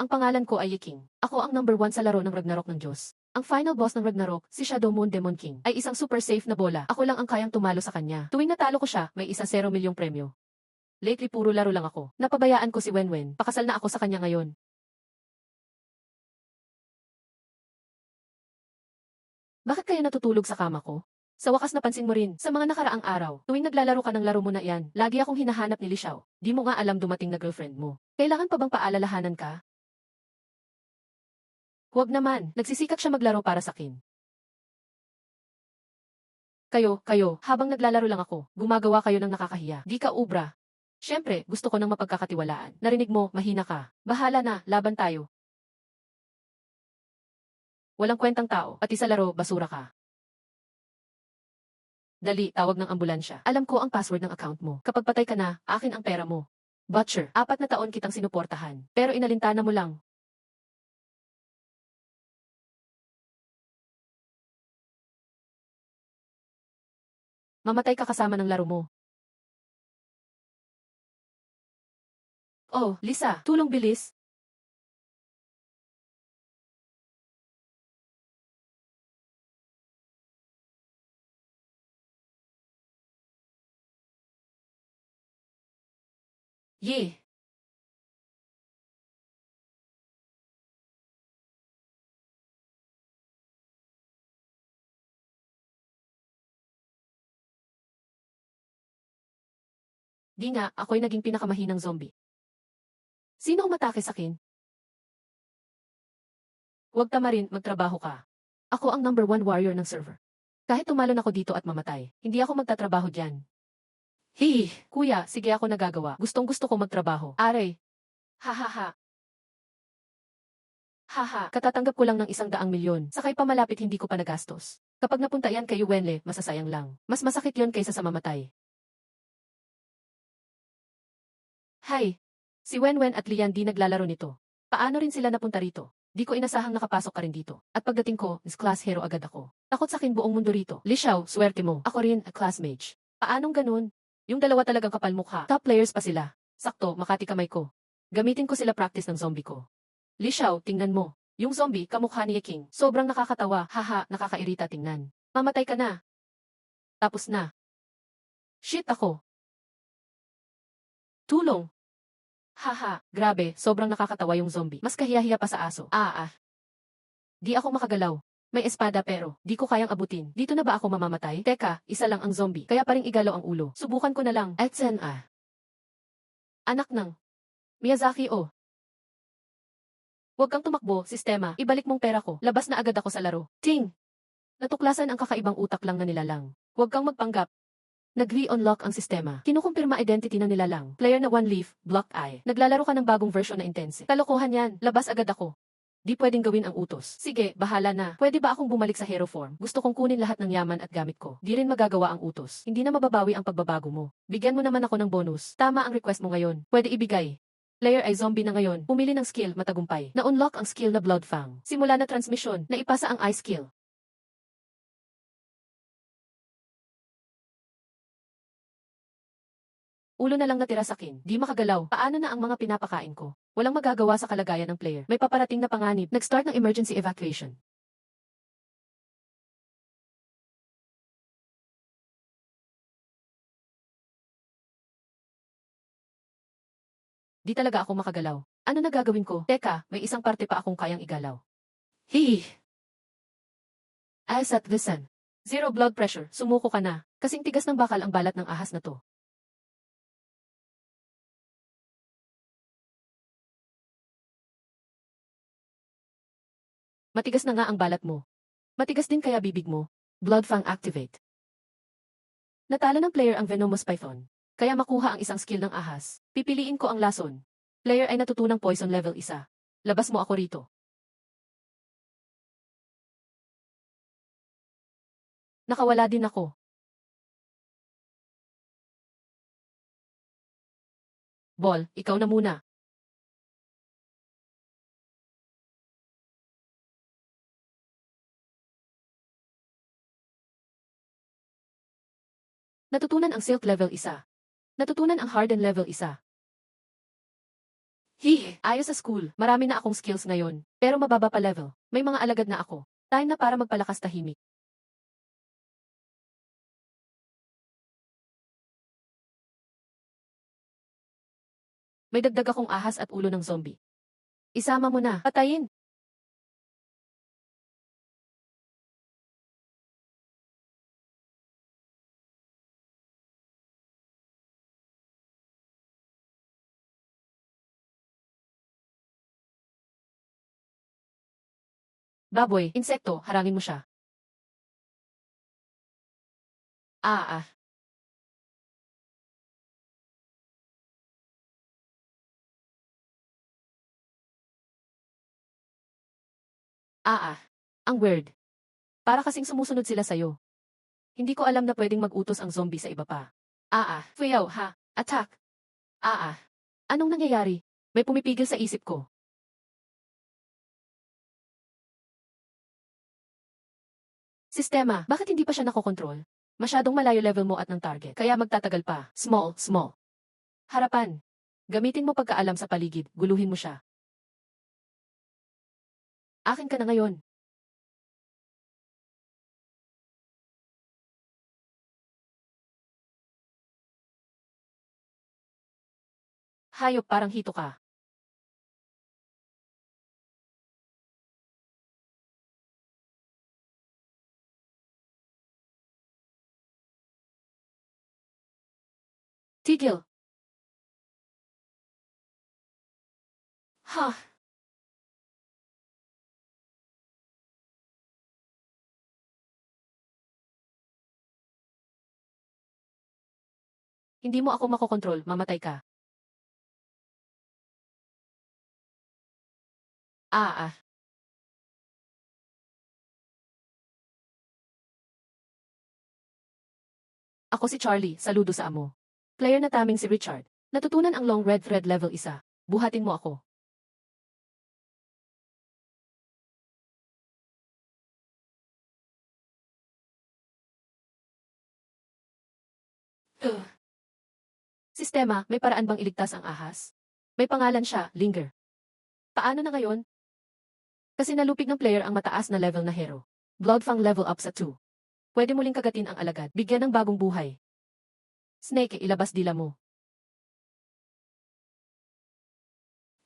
Ang pangalan ko ay Yi King. Ako ang number 1 sa laro ng Ragnarok ng Diyos. Ang final boss ng Ragnarok, si Shadow Moon Demon King, ay isang super safe na bola. Ako lang ang kayang tumalo sa kanya. Tuwing natalo ko siya, may isa 0 milyong premyo. Lately puro laro lang ako. Napabayaan ko si Wenwen. Pakasal na ako sa kanya ngayon. Bakit kaya natutulog sa kama ko? Sa wakas napansin mo rin, sa mga nakaraang araw, tuwing naglalaro ka ng laro mo na yan, lagi akong hinahanap ni Lishao. Di mo nga alam dumating na girlfriend mo. Kailangan pa bang paalalahanan ka? Huwag naman, nagsisikat siya maglaro para sa akin. Kayo, habang naglalaro lang ako, gumagawa kayo ng nakakahiya. Di ka ubra. Siyempre, gusto ko ng mapagkakatiwalaan. Narinig mo, mahina ka. Bahala na, laban tayo. Walang kwentang tao, pati sa laro, basura ka. Dali, tawag ng ambulansya. Alam ko ang password ng account mo. Kapag patay ka na, akin ang pera mo. Butcher, 4 na taon kitang sinuportahan. Pero inalintana mo lang. Mamatay ka kasama ng laro mo. Oh, Lisa, tulong bilis. Ye. Di nga, ako'y naging pinakamahinang zombie. Sino umatake sa akin? Huwag tamarin, magtrabaho ka. Ako ang number 1 warrior ng server. Kahit tumalon ako dito at mamatay, hindi ako magtatrabaho dyan. Hihi, kuya, sige ako nagagawa. Gustong gusto ko magtrabaho. Aray. Hahaha. Haha, katatanggap ko lang ng 100 milyon. Sakay pa malapit hindi ko pa nagastos. Kapag napunta yan kay Wenle, masasayang lang. Mas masakit yon kaysa sa mamatay. Hay! Si Wenwen at Lian di naglalaro nito. Paano rin sila napunta rito? Di ko inasahang nakapasok ka rin dito. At pagdating ko, is class hero agad ako. Takot sa akin buong mundo rito. Lishao, swerte mo. Ako rin, a class mage. Paanong ganun? Yung dalawa talagang kapal mukha. Top players pa sila. Sakto, makati kamay ko. Gamitin ko sila practice ng zombie ko. Lishao, tingnan mo. Yung zombie, kamukha ni King. Sobrang nakakatawa. Haha, nakakairita tingnan. Mamatay ka na. Tapos na. Shit ako. Tulong. Haha, grabe, sobrang nakakatawa yung zombie. Mas kahiyahiya pa sa aso. Di ako makagalaw. May espada pero, di ko kayang abutin. Dito na ba ako mamamatay? Teka, isa lang ang zombie. Kaya pa rin igalaw ang ulo. Subukan ko na lang. Etsen Anak ng Miyazaki oh. Huwag kang tumakbo, sistema. Ibalik mong pera ko. Labas na agad ako sa laro. Ting! Natuklasan ang kakaibang utak lang na nilalang. Huwag kang magpanggap. Nag-re-unlock ang sistema. Kinukumpirma identity ng nilalang. Player na one leaf, blocked eye. Naglalaro ka ng bagong version na intense. Kalokohan yan. Labas agad ako. Di pwedeng gawin ang utos. Sige, bahala na. Pwede ba akong bumalik sa hero form? Gusto kong kunin lahat ng yaman at gamit ko. Di rin magagawa ang utos. Hindi na mababawi ang pagbabago mo. Bigyan mo naman ako ng bonus. Tama ang request mo ngayon. Pwede ibigay. Player ay zombie na ngayon. Pumili ng skill, matagumpay. Na-unlock ang skill na Bloodfang. Simula na transmission, naipasa ang eye skill. Ulo na lang natira sa akin. Di makagalaw. Paano na ang mga pinapakain ko? Walang magagawa sa kalagayan ng player. May paparating na panganib. Nag-start ng emergency evacuation. Di talaga ako makagalaw. Ano na gagawin ko? Teka, may isang parte pa akong kayang igalaw. Hihi! As at the sun. Zero blood pressure. Sumuko ka na. Kasing tigas ng bakal ang balat ng ahas na to. Matigas na nga ang balat mo. Matigas din kaya bibig mo. Bloodfang activate. Natalo ng player ang Venomous Python. Kaya makuha ang isang skill ng ahas. Pipiliin ko ang lason. Player ay natutunang poison level 1. Labas mo ako rito. Nakawala din ako. Ball, ikaw na muna. Natutunan ang Silk level 1. Natutunan ang Harden level 1. Ayos sa school. Marami na akong skills ngayon. Pero mababa pa level. May mga alagad na ako. Time na para magpalakas tahimik. May dagdag akong ahas at ulo ng zombie. Isama mo na. Patayin. Baboy, insekto, harangin mo siya. Ah. Ang weird. Para kasing sumusunod sila sa'yo. Hindi ko alam na pwedeng mag-utos ang zombie sa iba pa. Fuyaw ha. Attack. Ah. Anong nangyayari? May pumipigil sa isip ko. Sistema, bakit hindi pa siya nakokontrol? Masyadong malayo level mo at ng target, kaya magtatagal pa. Small. Harapan. Gamitin mo pagkaalam sa paligid, guluhin mo siya. Akin ka na ngayon. Hayop parang hito ka. Tigil. Ha. Hindi mo ako makokontrol, mamatay ka. Ah. Ako si Charlie, saludo sa amo. Player na taming si Richard. Natutunan ang long red thread level 1. Buhatin mo ako. Ugh. Sistema, may paraan bang iligtas ang ahas? May pangalan siya, Linger. Paano na ngayon? Kasi nalupig ng player ang mataas na level na hero. Bloodfang level up sa 2. Pwede muling kagatin ang alagad, bigyan ng bagong buhay. Snake, ilabas dila mo.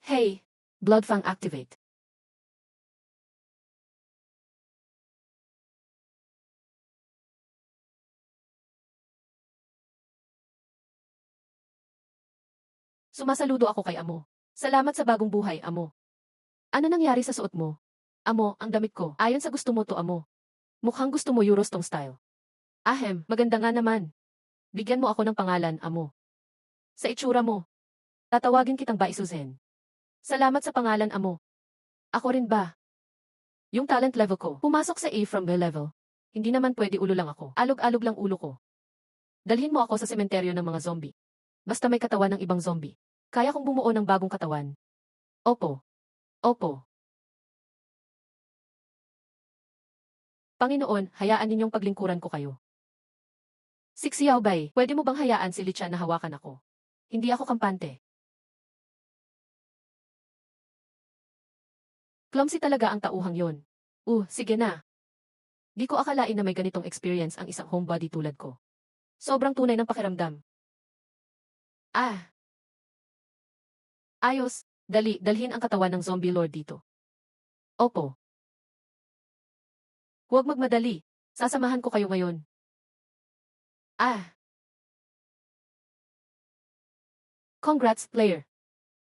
Hey! Bloodfang activate. Sumasaludo ako kay amo. Salamat sa bagong buhay, amo. Ano nangyari sa suot mo? Amo, ang damit ko. Ayon sa gusto mo to, amo. Mukhang gusto mo Euros tong style. Maganda nga naman. Bigyan mo ako ng pangalan, amo. Sa itsura mo. Tatawagin kitang Baisuzen. Salamat sa pangalan, amo. Ako rin ba? Yung talent level ko, pumasok sa A from B level. Hindi naman pwede ulo lang ako. Alog-alog lang ulo ko. Dalhin mo ako sa sementeryo ng mga zombie. Basta may katawan ng ibang zombie. Kaya kong bumuo ng bagong katawan. Opo. Panginoon, hayaan ninyong paglingkuran ko kayo. Sixiao Bay, pwede mo bang hayaan si Lichan na hawakan ako? Hindi ako kampante. Clumsy talaga ang tauhang yon. Sige na. Di ko akalain na may ganitong experience ang isang homebody tulad ko. Sobrang tunay ng pakiramdam. Ayos, dalhin ang katawan ng zombie lord dito. Opo. Huwag magmadali. Sasamahan ko kayo ngayon. Congrats, player.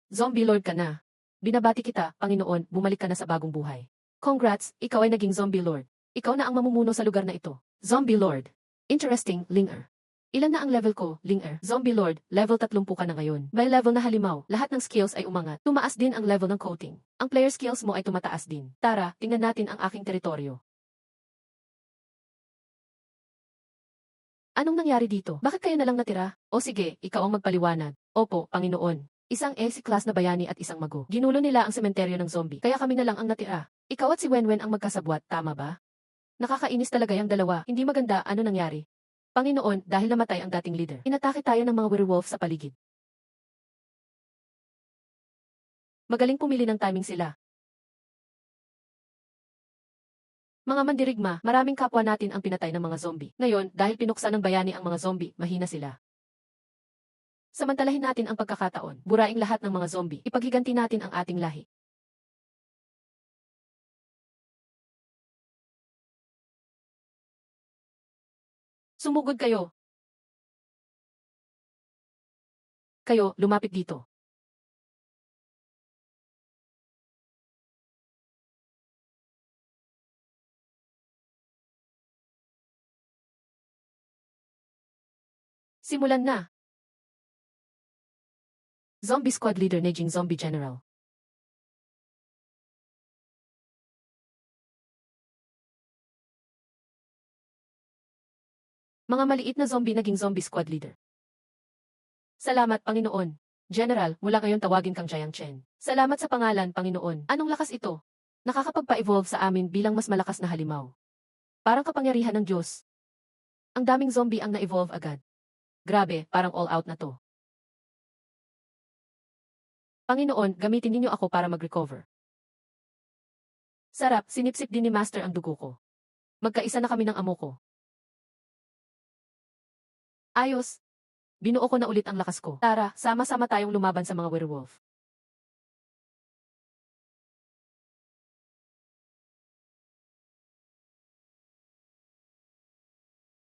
Zombie lord ka na. Binabati kita, Panginoon, bumalik ka na sa bagong buhay. Congrats, ikaw ay naging zombie lord. Ikaw na ang mamumuno sa lugar na ito. Zombie lord. Interesting, Linger. Ilan na ang level ko, Linger? Zombie lord, level 30 ka na ngayon. May level na halimaw, lahat ng skills ay umangat. Tumaas din ang level ng coating. Ang player skills mo ay tumataas din. Tara, tingnan natin ang aking teritoryo. Anong nangyari dito? Bakit kayo na lang natira? O sige, ikaw ang magpaliwanag. Opo, Panginoon. Isang class na bayani at isang mago. Ginulo nila ang sementeryo ng zombie, kaya kami na lang ang natira. Ikaw at si Wenwen ang magkasabwat, tama ba? Nakakainis talaga yung dalawa, hindi maganda, ano nangyari? Panginoon, dahil namatay ang dating leader, inatake tayo ng mga werewolf sa paligid. Magaling pumili ng timing sila. Mga mandirigma, maraming kapwa natin ang pinatay ng mga zombie. Ngayon, dahil pinuksan ng bayani ang mga zombie, mahina sila. Samantalahin natin ang pagkakataon, buraing lahat ng mga zombie, ipaghiganti natin ang ating lahi. Sumugod kayo. Kayo, lumapit dito. Simulan na. Zombie Squad Leader Nejing Zombie General. Mga maliit na zombie naging Zombie Squad Leader. Salamat, Panginoon. General, mula ngayon tawagin kang Jiang Chen. Salamat sa pangalan, Panginoon. Anong lakas ito? Nakakapagpa-evolve sa amin bilang mas malakas na halimaw. Parang kapangyarihan ng Diyos. Ang daming zombie ang na-evolve agad. Grabe, parang all out na to. Panginoon, gamitin ninyo ako para mag-recover. Sarap, sinipsip din ni Master ang dugo ko. Magkaisa na kami ng amo ko. Ayos. Binuo ko na ulit ang lakas ko. Tara, sama-sama tayong lumaban sa mga werewolf.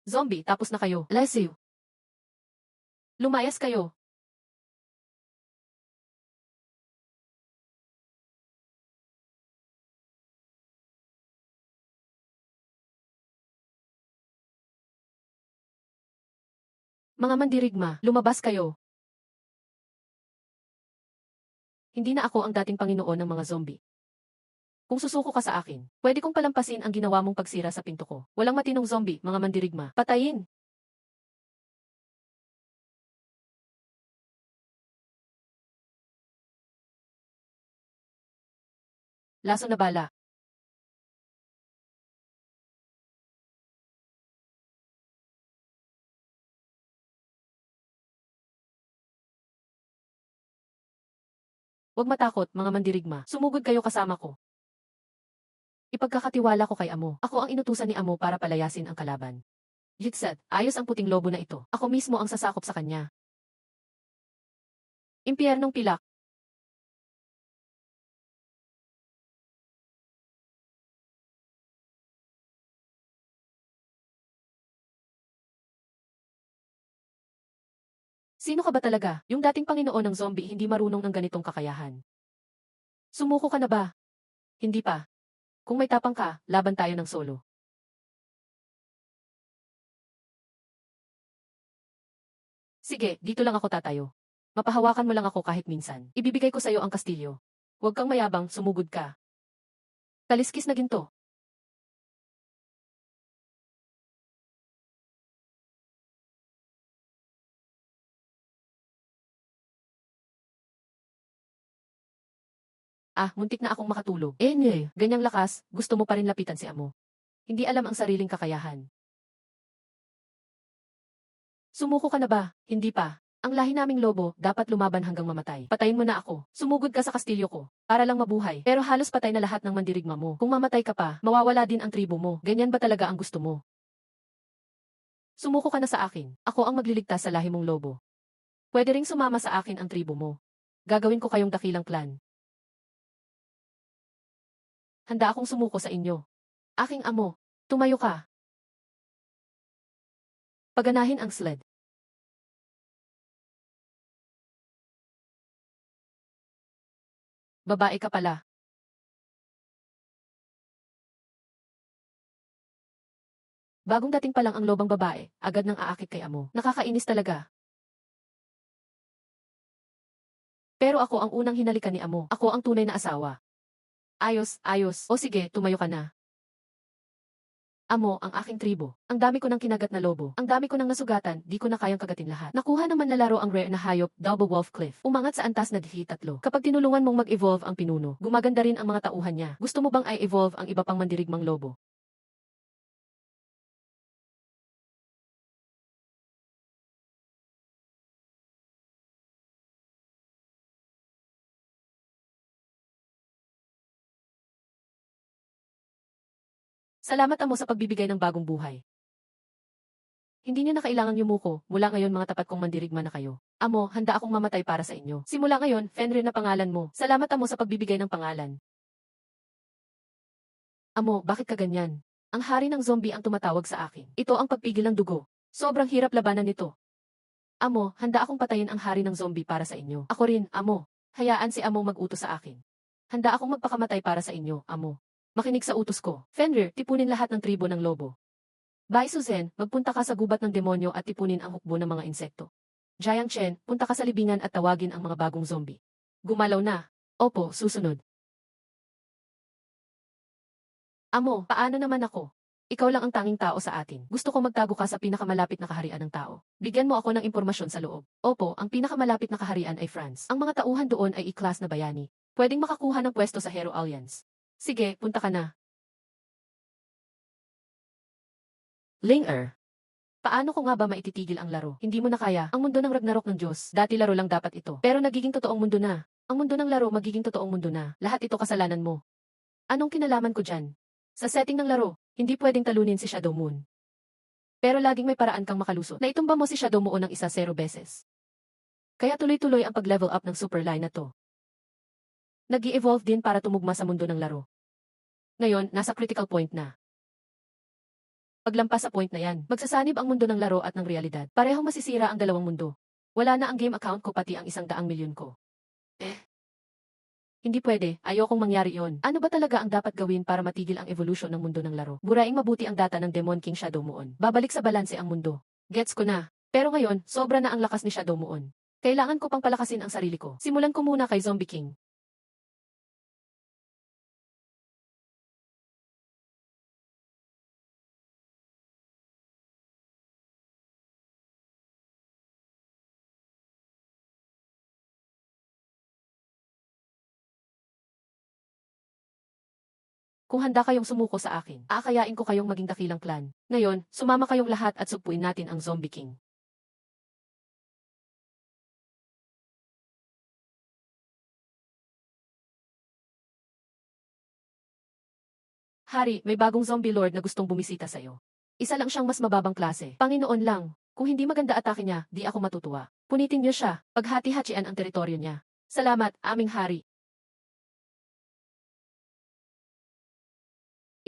Zombie, tapos na kayo. Leslie. Lumayas kayo. Mga mandirigma, lumabas kayo. Hindi na ako ang dating Panginoon ng mga zombie. Kung susuko ka sa akin, pwede kong palampasin ang ginawa mong pagsira sa pinto ko. Walang matinong zombie, mga mandirigma. Patayin! Laso na bala. Huwag matakot, mga mandirigma. Sumugod kayo kasama ko. Ipagkakatiwala ko kay Amo. Ako ang inutusan ni Amo para palayasin ang kalaban. Yitsat, ayos ang puting lobo na ito. Ako mismo ang sasakop sa kanya. Impyernong pilak. Sino ka ba talaga? Yung dating Panginoon ng zombie hindi marunong ng ganitong kakayahan. Sumuko ka na ba? Hindi pa. Kung may tapang ka, laban tayo ng solo. Sige, dito lang ako tatayo. Mapahawakan mo lang ako kahit minsan. Ibibigay ko sa'yo ang kastilyo. Huwag kang mayabang, sumugod ka. Kaliskis na ginto. Ah, muntik na akong makatulog. Ganyang lakas, gusto mo pa rin lapitan si Amo. Hindi alam ang sariling kakayahan. Sumuko ka na ba? Hindi pa. Ang lahi naming lobo, dapat lumaban hanggang mamatay. Patayin mo na ako. Sumugod ka sa kastilyo ko. Para lang mabuhay. Pero halos patay na lahat ng mandirigma mo. Kung mamatay ka pa, mawawala din ang tribo mo. Ganyan ba talaga ang gusto mo? Sumuko ka na sa akin. Ako ang magliligtas sa lahi mong lobo. Pwede ring sumama sa akin ang tribo mo. Gagawin ko kayong dakilang clan. Handa akong sumuko sa inyo. Aking amo, tumayo ka. Paganahin ang sled. Babae ka pala. Bagong dating pa lang ang lobang babae, agad nang aakit kay amo. Nakakainis talaga. Pero ako ang unang hinalikan ni amo. Ako ang tunay na asawa. Ayos, ayos. O sige, tumayo ka na. Amo, ang aking tribo. Ang dami ko ng kinagat na lobo. Ang dami ko ng nasugatan, di ko na kayang kagatin lahat. Nakuha naman na laro ang rare na hayop, Double Wolf Cliff. Umangat sa antas na dihi 3. Kapag tinulungan mong mag-evolve ang pinuno, gumaganda rin ang mga tauhan niya. Gusto mo bang i-evolve ang iba pang mandirigmang lobo? Salamat Amo sa pagbibigay ng bagong buhay. Hindi niyo na kailangang yumuko, mula ngayon mga tapat kong mandirigma na kayo. Amo, handa akong mamatay para sa inyo. Simula ngayon, Fenrir na pangalan mo. Salamat Amo sa pagbibigay ng pangalan. Amo, bakit ka ganyan? Ang hari ng zombie ang tumatawag sa akin. Ito ang pagpigil ng dugo. Sobrang hirap labanan nito. Amo, handa akong patayin ang hari ng zombie para sa inyo. Ako rin, Amo. Hayaan si Amo mag-utos sa akin. Handa akong magpakamatay para sa inyo, Amo. Makinig sa utos ko. Fenrir, tipunin lahat ng tribo ng lobo. Bai Suzen, magpunta ka sa gubat ng demonyo at tipunin ang hukbo ng mga insekto. Jiang Chen, punta ka sa libingan at tawagin ang mga bagong zombie. Gumalaw na. Opo, susunod. Amo, paano naman ako? Ikaw lang ang tanging tao sa atin. Gusto ko magtago ka sa pinakamalapit na kaharian ng tao. Bigyan mo ako ng impormasyon sa loob. Opo, ang pinakamalapit na kaharian ay France. Ang mga tauhan doon ay i-class na bayani. Pwedeng makakuha ng pwesto sa Hero Alliance. Sige, punta ka na. Linger. Paano ko nga ba maititigil ang laro? Hindi mo na kaya. Ang mundo ng Ragnarok ng Diyos. Dati laro lang dapat ito. Pero nagiging totoong mundo na. Ang mundo ng laro magiging totoong mundo na. Lahat ito kasalanan mo. Anong kinalaman ko dyan? Sa setting ng laro, hindi pwedeng talunin si Shadow Moon. Pero laging may paraan kang makalusot. Naitumba mo si Shadow Moon ng 1-0 beses. Kaya tuloy-tuloy ang pag-level up ng super line na to. Nag-i-evolve din para tumugma sa mundo ng laro. Ngayon, nasa critical point na. Paglampas sa point na yan, magsasanib ang mundo ng laro at ng realidad. Parehong masisira ang dalawang mundo. Wala na ang game account ko pati ang 100 milyon ko. Hindi pwede, ayokong mangyari yon. Ano ba talaga ang dapat gawin para matigil ang evolution ng mundo ng laro? Buraing mabuti ang data ng Demon King Shadow Moon. Babalik sa balanse ang mundo. Gets ko na. Pero ngayon, sobra na ang lakas ni Shadow Moon. Kailangan ko pang palakasin ang sarili ko. Simulan ko muna kay Zombie King. Kung handa kayong sumuko sa akin, aakayain ko kayong maging dakilang clan. Ngayon, sumama kayong lahat at sugpuin natin ang Zombie King. Hari, may bagong zombie lord na gustong bumisita sa'yo. Isa lang siyang mas mababang klase. Panginoon lang. Kung hindi maganda atake niya, di ako matutuwa. Punitin niyo siya. Paghati-hatian ang teritoryo niya. Salamat, aming hari.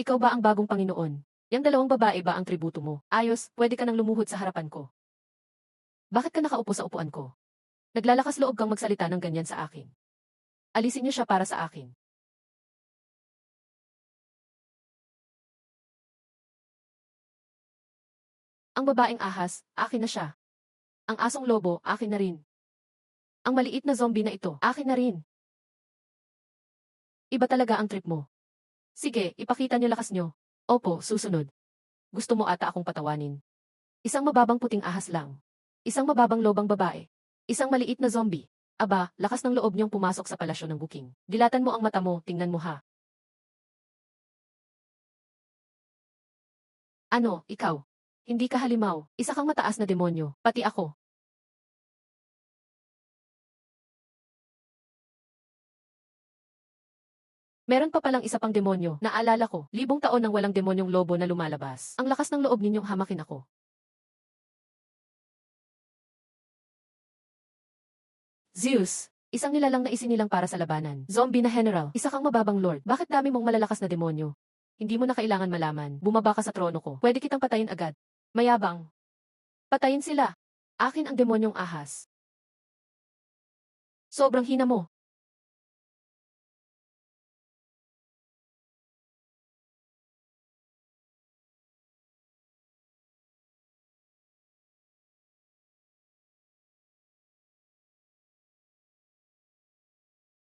Ikaw ba ang bagong Panginoon? Yang dalawang babae ba ang tributo mo? Ayos, pwede ka nang lumuhod sa harapan ko. Bakit ka nakaupo sa upuan ko? Naglalakas loob kang magsalita ng ganyan sa akin. Alisin niyo siya para sa akin. Ang babaeng ahas, akin na siya. Ang asong lobo, akin na rin. Ang maliit na zombie na ito, akin na rin. Iba talaga ang trip mo. Sige, ipakita niyo lakas niyo. Opo, susunod. Gusto mo ata akong patawanin. Isang mababang puting ahas lang. Isang mababang lobang babae. Isang maliit na zombie. Aba, lakas ng loob niyong pumasok sa palasyo ng Buking. Dilatan mo ang mata mo, tingnan mo ha. Ano, ikaw? Hindi ka halimaw. Isa kang mataas na demonyo. Pati ako. Meron pa palang isa pang demonyo. Naalala ko, 1,000 taon nang walang demonyong lobo na lumalabas. Ang lakas ng loob ninyong hamakin ako. Zeus, isang nilalang na isinilang para sa labanan. Zombie na general, isa kang mababang lord. Bakit dami mong malalakas na demonyo? Hindi mo na kailangan malaman. Bumaba ka sa trono ko. Pwede kitang patayin agad. Mayabang. Patayin sila. Akin ang demonyong ahas. Sobrang hina mo.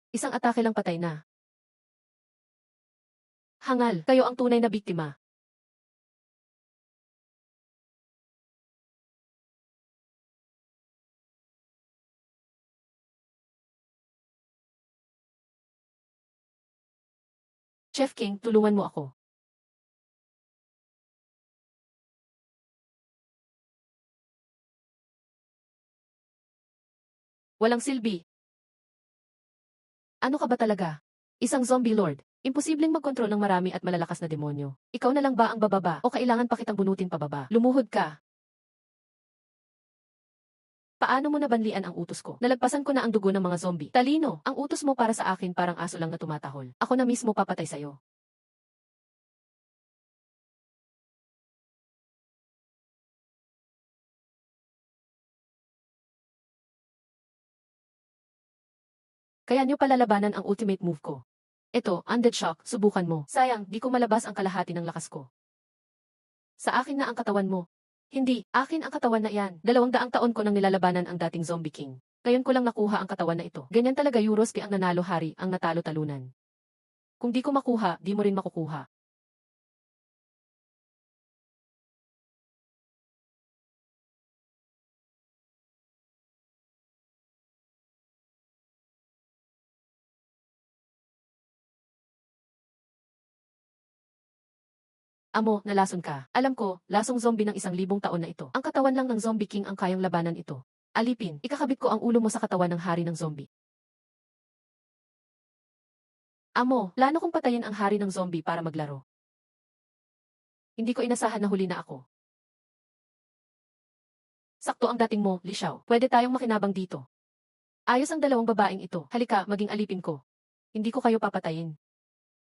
Isang atake lang patay na. Hangal, kayo ang tunay na biktima. Chef King, tulungan mo ako. Walang silbi. Ano ka ba talaga? Isang zombie lord. Imposibleng magkontrol ng marami at malalakas na demonyo. Ikaw na lang ba ang bababa o kailangan pa kitang bunutin pababa? Lumuhod ka. Paano mo nabanlian ang utos ko? Nalagpasan ko na ang dugo ng mga zombie. Talino, ang utos mo para sa akin parang aso lang na tumatahol. Ako na mismo papatay sa'yo. Kaya niyo palalabanan ang ultimate move ko. Ito, Undead Shock, subukan mo. Sayang, di ko malabas ang kalahati ng lakas ko. Sa akin na ang katawan mo. Hindi, akin ang katawan na iyan. 200 taon ko nang nilalabanan ang dating Zombie King. Ngayon ko lang nakuha ang katawan na ito. Ganyan talaga Euroski ang nanalo hari, ang natalo talunan. Kung di ko makuha, di mo rin makukuha. Amo, nalason ka. Alam ko, lasong zombie ng 1,000 taon na ito. Ang katawan lang ng Zombie King ang kayang labanan ito. Alipin, ikakabit ko ang ulo mo sa katawan ng hari ng zombie. Amo, plano kong patayin ang hari ng zombie para maglaro. Hindi ko inasahan na huli na ako. Sakto ang dating mo, Li Xiao. Pwede tayong makinabang dito. Ayos ang dalawang babaeng ito. Halika, maging alipin ko. Hindi ko kayo papatayin.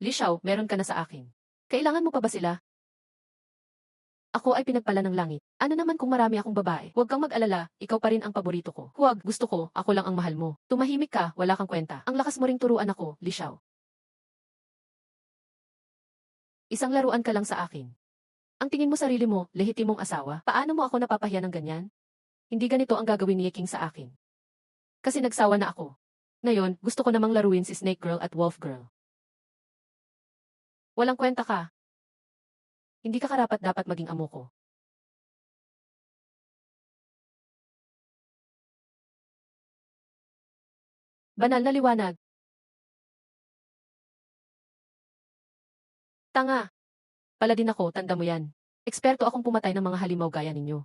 Li Xiao, meron ka na sa akin. Kailangan mo pa ba sila? Ako ay pinagpala ng langit. Ano naman kung marami akong babae? Huwag kang mag-alala, ikaw pa rin ang paborito ko. Huwag, gusto ko, ako lang ang mahal mo. Tumahimik ka, wala kang kwenta. Ang lakas mo ring turuan ako, Li Xiao. Isang laruan ka lang sa akin. Ang tingin mo sarili mo, lehitimong asawa, paano mo ako napapahiya ng ganyan? Hindi ganito ang gagawin ni King sa akin. Kasi nagsawa na ako. Ngayon, gusto ko namang laruin si Snake Girl at Wolf Girl. Walang kwenta ka. Hindi ka karapat-dapat maging amo ko. Banal na liwanag. Tanga. Paladin ako, tanda mo yan. Eksperto akong pumatay ng mga halimaw gaya ninyo.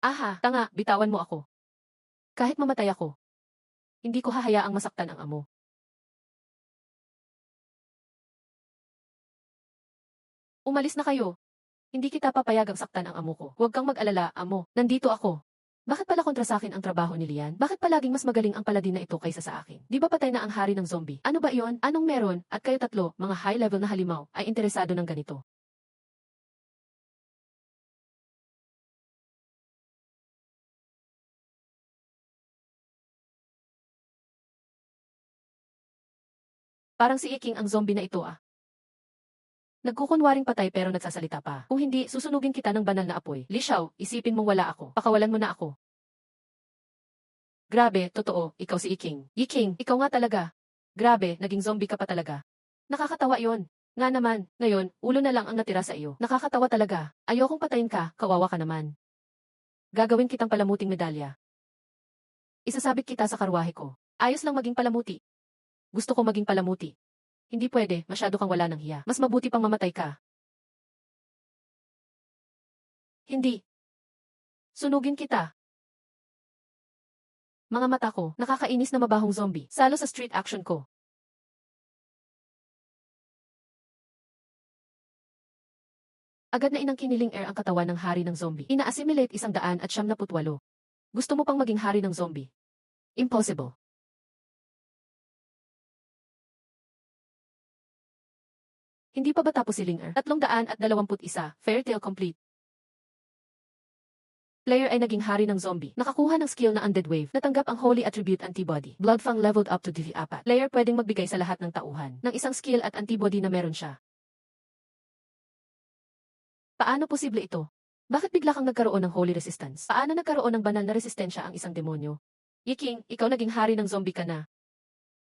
Aha, tanga, bitawan mo ako. Kahit mamatay ako, hindi ko hahayaang masaktan ang amo. Umalis na kayo. Hindi kita papayagang saktan ang amo ko. Huwag kang mag-alala, amo. Nandito ako. Bakit pala kontra sa akin ang trabaho ni Lian? Bakit palaging mas magaling ang paladin na ito kaysa sa akin? Di ba patay na ang hari ng zombie? Ano ba iyon? Anong meron? At kayo tatlo, mga high-level na halimaw, ay interesado ng ganito. Parang si Iking ang zombie na ito ah. Nagkukunwaring patay pero nagsasalita pa. Kung hindi, susunugin kita ng banal na apoy. Li Xiao, isipin mong wala ako. Pakawalan mo na ako. Grabe, totoo, ikaw si Iking. Iking, ikaw nga talaga. Grabe, naging zombie ka pa talaga. Nakakatawa yon. Nga naman, ngayon, ulo na lang ang natira sa iyo. Nakakatawa talaga. Ayokong patayin ka, kawawa ka naman. Gagawin kitang palamuting medalya. Isasabit kita sa karwahe ko. Ayos lang maging palamuti. Gusto ko maging palamuti. Hindi pwede, masyado kang wala ng hiya. Mas mabuti pang mamatay ka. Hindi. Sunugin kita. Mga mata ko, nakakainis na mabahong zombie. Salo sa street action ko. Agad na inang kiniling air ang katawan ng hari ng zombie. Ina-assimilate 178. Gusto mo pang maging hari ng zombie? Impossible. Hindi pa ba tapos si Linger? 321. Fairy tale complete. Player ay naging hari ng zombie. Nakakuha ng skill na Undead Wave. Natanggap ang Holy Attribute Antibody. Bloodfang leveled up to DV4. Player pwedeng magbigay sa lahat ng tauhan ng isang skill at antibody na meron siya. Paano posible ito? Bakit bigla kang nagkaroon ng Holy Resistance? Paano nagkaroon ng banal na resistensya ang isang demonyo? Yiking, ikaw naging hari ng zombie ka na.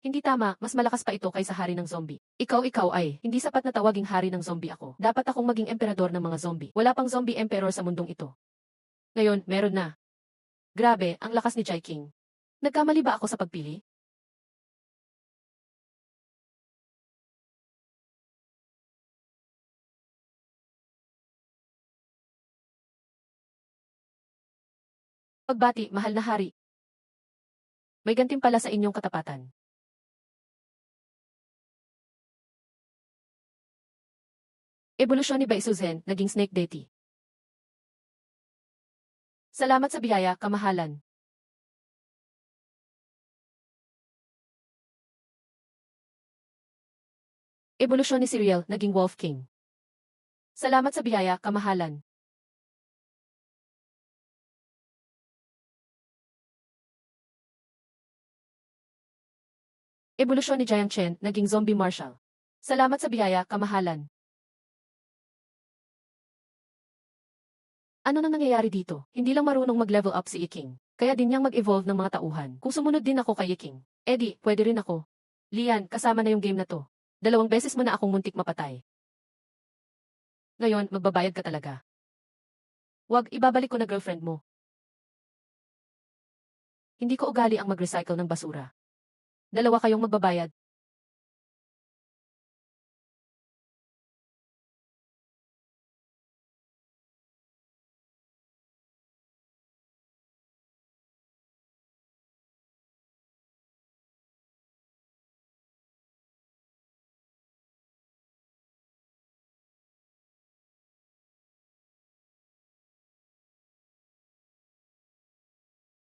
Hindi tama, mas malakas pa ito kaysa hari ng zombie. Ikaw ay, hindi sapat na tawaging hari ng zombie ako. Dapat akong maging emperador ng mga zombie. Wala pang zombie emperor sa mundong ito. Ngayon, meron na. Grabe, ang lakas ni Jai King. Nagkamali ba ako sa pagpili? Pagbati, mahal na hari. May gantimpala sa inyong katapatan. Ebolusyon ni Baisuzen, naging snake deity. Salamat sa biyaya, kamahalan. Ebolusyon ni Siriel, naging Wolf King. Salamat sa biyaya, kamahalan. Ebolusyon ni Jiang Chen, naging Zombie Marshal. Salamat sa biyaya, kamahalan. Ano nang nangyayari dito? Hindi lang marunong mag-level up si Iking. Kaya din niyang mag-evolve ng mga tauhan. Kung sumunod din ako kay Iking, edi, pwede rin ako. Lian, kasama na yung game na to. 2 beses mo na akong muntik mapatay. Ngayon, magbabayad ka talaga. Wag, ibabalik ko na girlfriend mo. Hindi ko ugali ang mag-recycle ng basura. 2 kayong magbabayad.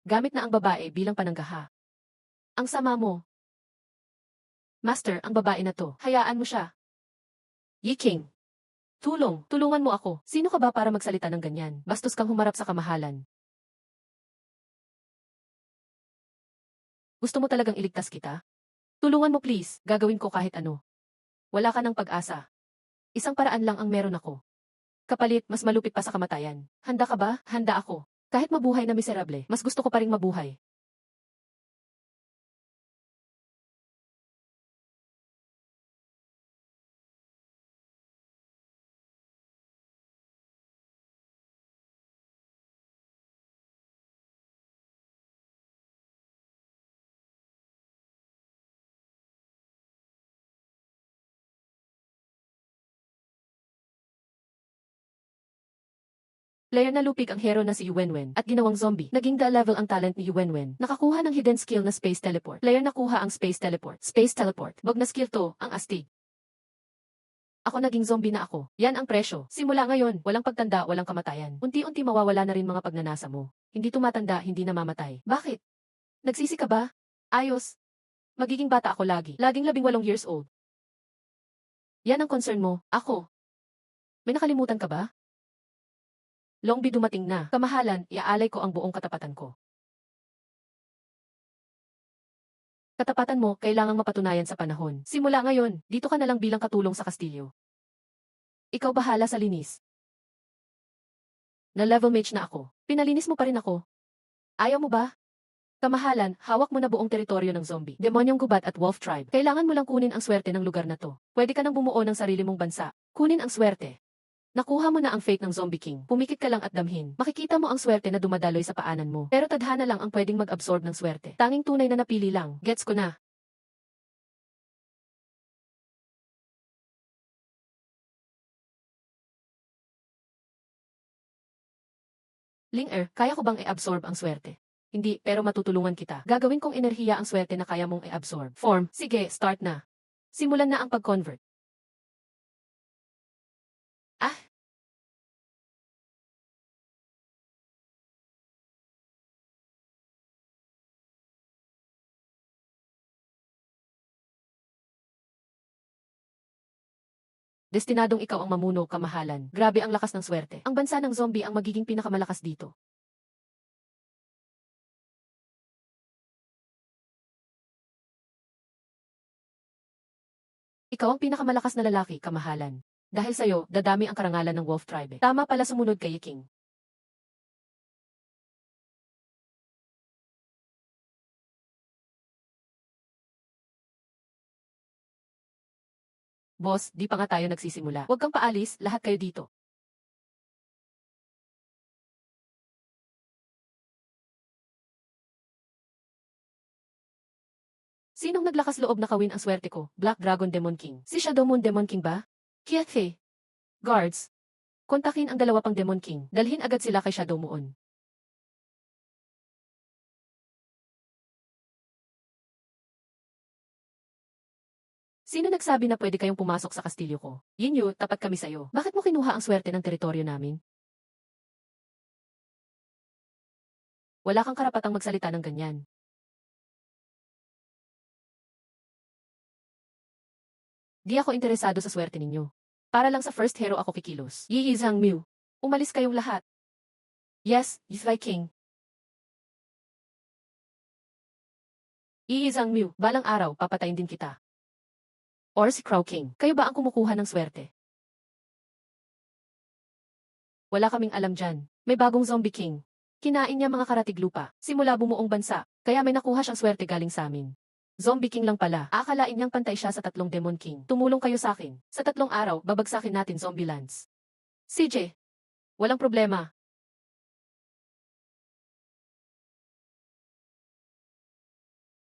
Gamit na ang babae bilang pananggaha. Ang sama mo. Master, ang babae na to. Hayaan mo siya. Yiking. Tulungan mo ako. Sino ka ba para magsalita ng ganyan? Bastos kang humarap sa kamahalan. Gusto mo talagang iligtas kita? Tulungan mo please, gagawin ko kahit ano. Wala ka ng pag-asa. Isang paraan lang ang meron ako. Kapalit, mas malupit pa sa kamatayan. Handa ka ba? Handa ako. Kahit mabuhay na miserable, mas gusto ko pa ring mabuhay. Player na lupig ang hero na si Yuwenwen at ginawang zombie. Naging level ang talent ni Yuwenwen. Nakakuha ng hidden skill na Space Teleport. Player nakuha ang Space Teleport. Space Teleport. Bog na skill to, ang astig. Ako naging zombie na ako. Yan ang presyo. Simula ngayon, walang pagtanda, walang kamatayan. Unti-unti mawawala na rin mga pagnanasa mo. Hindi tumatanda, hindi namamatay. Bakit? Nagsisi ka ba? Ayos. Magiging bata ako lagi. Laging 18 years old. Yan ang concern mo. Ako. May nakalimutan ka ba? Longbi dumating na. Kamahalan, iaalay ko ang buong katapatan ko. Katapatan mo, kailangang mapatunayan sa panahon. Simula ngayon, dito ka na lang bilang katulong sa kastilyo. Ikaw bahala sa linis. Na-level mage na ako. Pinalinis mo pa rin ako. Ayaw mo ba? Kamahalan, hawak mo na buong teritoryo ng zombie, demonyong gubat at wolf tribe. Kailangan mo lang kunin ang swerte ng lugar na to. Pwede ka nang bumuo ng sarili mong bansa. Kunin ang swerte. Nakuha mo na ang fate ng Zombie King. Pumikit ka lang at damhin. Makikita mo ang swerte na dumadaloy sa paanan mo. Pero tadhana lang ang pwedeng mag-absorb ng swerte. Tanging tunay na napili lang. Gets ko na. Ling-er, kaya ko bang i-absorb ang swerte? Hindi, pero matutulungan kita. Gagawin kong enerhiya ang swerte na kaya mong i-absorb. Form, sige, start na. Simulan na ang pag-convert. Ah, destinadong ikaw ang mamuno, kamahalan. Grabe ang lakas ng swerte. Ang bansa ng zombie ang magiging pinakamalakas dito. Ikaw ang pinakamalakas na lalaki, kamahalan. Dahil sa'yo, dadami ang karangalan ng Wolf Tribe. Tama pala sumunod kay King. Boss, di pa nga tayo nagsisimula. Huwag kang paalis, lahat kayo dito. Sinong naglakas loob na kawin ang swerte ko? Black Dragon Demon King. Si Shadow Moon Demon King ba? Kiathe. Guards. Kontakin ang 2 pang Demon King. Dalhin agad sila kay Shadow Moon. Sino nagsabi na pwede kayong pumasok sa kastilyo ko? Yinyo, tapat kami sa'yo. Bakit mo kinuha ang swerte ng teritoryo namin? Wala kang karapatang magsalita ng ganyan. Di ako interesado sa swerte ninyo. Para lang sa first hero ako kikilos. Yi Zhang Miu. Umalis kayong lahat. Yes, Yi King. Yi Zhang Miu, balang araw papatayin din kita. Or si Crow King. Kayo ba ang kumukuha ng swerte? Wala kaming alam dyan. May bagong zombie king. Kinain niya mga karatiglupa. Simula bumuong bansa. Kaya may nakuha siyang swerte galing sa amin. Zombie king lang pala. Akalain niyang pantay siya sa 3 demon king. Tumulong kayo sa akin. Sa 3 araw, babagsakin natin zombie lands. CJ. Walang problema.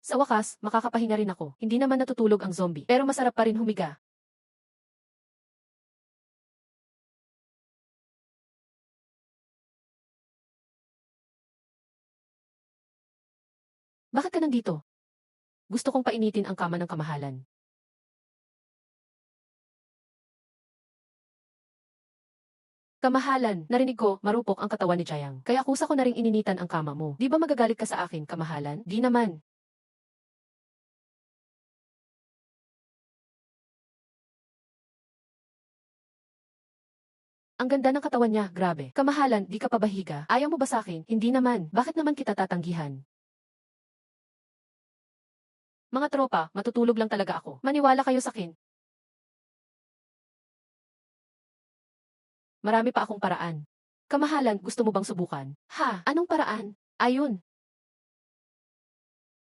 Sa wakas, makakapahinga rin ako. Hindi naman natutulog ang zombie. Pero masarap pa rin humiga. Bakit ka nandito? Gusto kong painitin ang kama ng kamahalan. Kamahalan, narinig ko, marupok ang katawan ni Jayang. Kaya kusa ko na ring ininitan ang kama mo. Di ba magagalit ka sa akin, kamahalan? Di naman. Ang ganda ng katawan niya, grabe. Kamahalan, di ka pa bahiga? Ayaw mo ba sa akin? Hindi naman. Bakit naman kita tatanggihan? Mga tropa, matutulog lang talaga ako. Maniwala kayo sa akin. Marami pa akong paraan. Kamahalan, gusto mo bang subukan? Ha? Anong paraan? Ayun.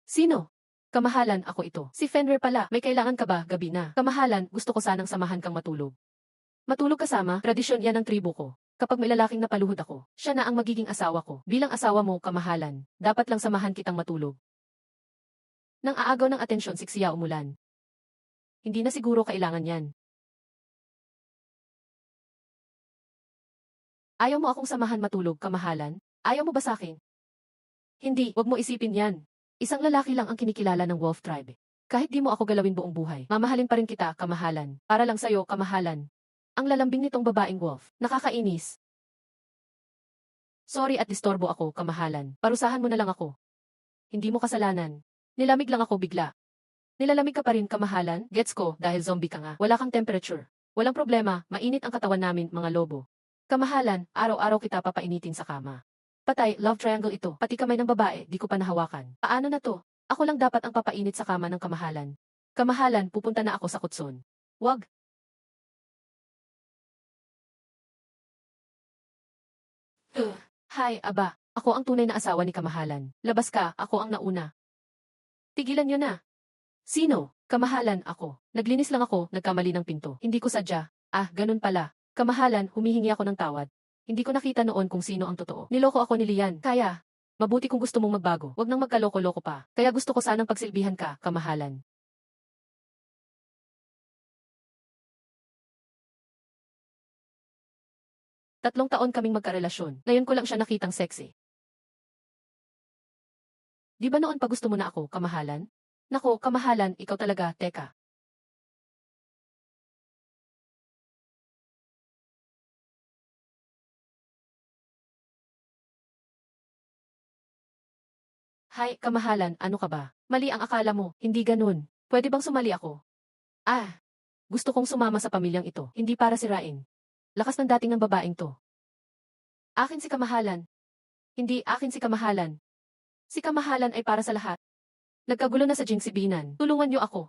Sino? Kamahalan, ako ito. Si Fenrir pala. May kailangan ka ba? Gabi na. Kamahalan, gusto ko sanang samahan kang matulog. Matulog kasama, tradisyon yan ng tribo ko. Kapag may lalaking napaluhod ako, siya na ang magiging asawa ko. Bilang asawa mo, kamahalan, dapat lang samahan kitang matulog. Nang aagaw ng atensyon si Xiao Mulan. Hindi na siguro kailangan yan. Ayaw mo akong samahan matulog, kamahalan? Ayaw mo ba sa akin? Hindi, wag mo isipin yan. Isang lalaki lang ang kinikilala ng Wolf Tribe. Kahit di mo ako galawin buong buhay, mamahalin pa rin kita, kamahalan. Para lang sa'yo, kamahalan. Ang lalambing nitong babaeng wolf. Nakakainis. Sorry at distorbo ako, kamahalan. Parusahan mo na lang ako. Hindi mo kasalanan. Nilamig lang ako bigla. Nilalamig ka pa rin, kamahalan? Gets ko, dahil zombie ka nga. Wala kang temperature. Walang problema, mainit ang katawan namin, mga lobo. Kamahalan, araw-araw kita papainitin sa kama. Patay, love triangle ito. Pati kamay ng babae, di ko pa nahawakan. Paano na to? Ako lang dapat ang papainit sa kama ng kamahalan. Kamahalan, pupunta na ako sa kutson. Wag. Hi, aba. Ako ang tunay na asawa ni kamahalan. Labas ka, ako ang nauna. Tigilan niyo na. Sino? Kamahalan, ako. Naglinis lang ako, nagkamali ng pinto. Hindi ko sadya. Ah, ganun pala. Kamahalan, humihingi ako ng tawad. Hindi ko nakita noon kung sino ang totoo. Niloko ako ni Lian. Kaya, mabuti kung gusto mong magbago. Huwag nang magkaloko-loko pa. Kaya gusto ko sanang pagsilbihan ka, kamahalan. Tatlong taon kaming magkarelasyon. Ngayon ko lang siya nakitang sexy. Di ba noon pa gusto mo na ako, kamahalan? Nako, kamahalan, ikaw talaga, teka. Hi, kamahalan, ano ka ba? Mali ang akala mo, hindi ganun. Pwede bang sumali ako? Ah, gusto kong sumama sa pamilyang ito, hindi para sirain. Lakas ng dating ng babaeng to. Akin si kamahalan. Hindi, akin si kamahalan. Si kamahalan ay para sa lahat. Nagkagulo na sa Jingsibinan. Tulungan niyo ako.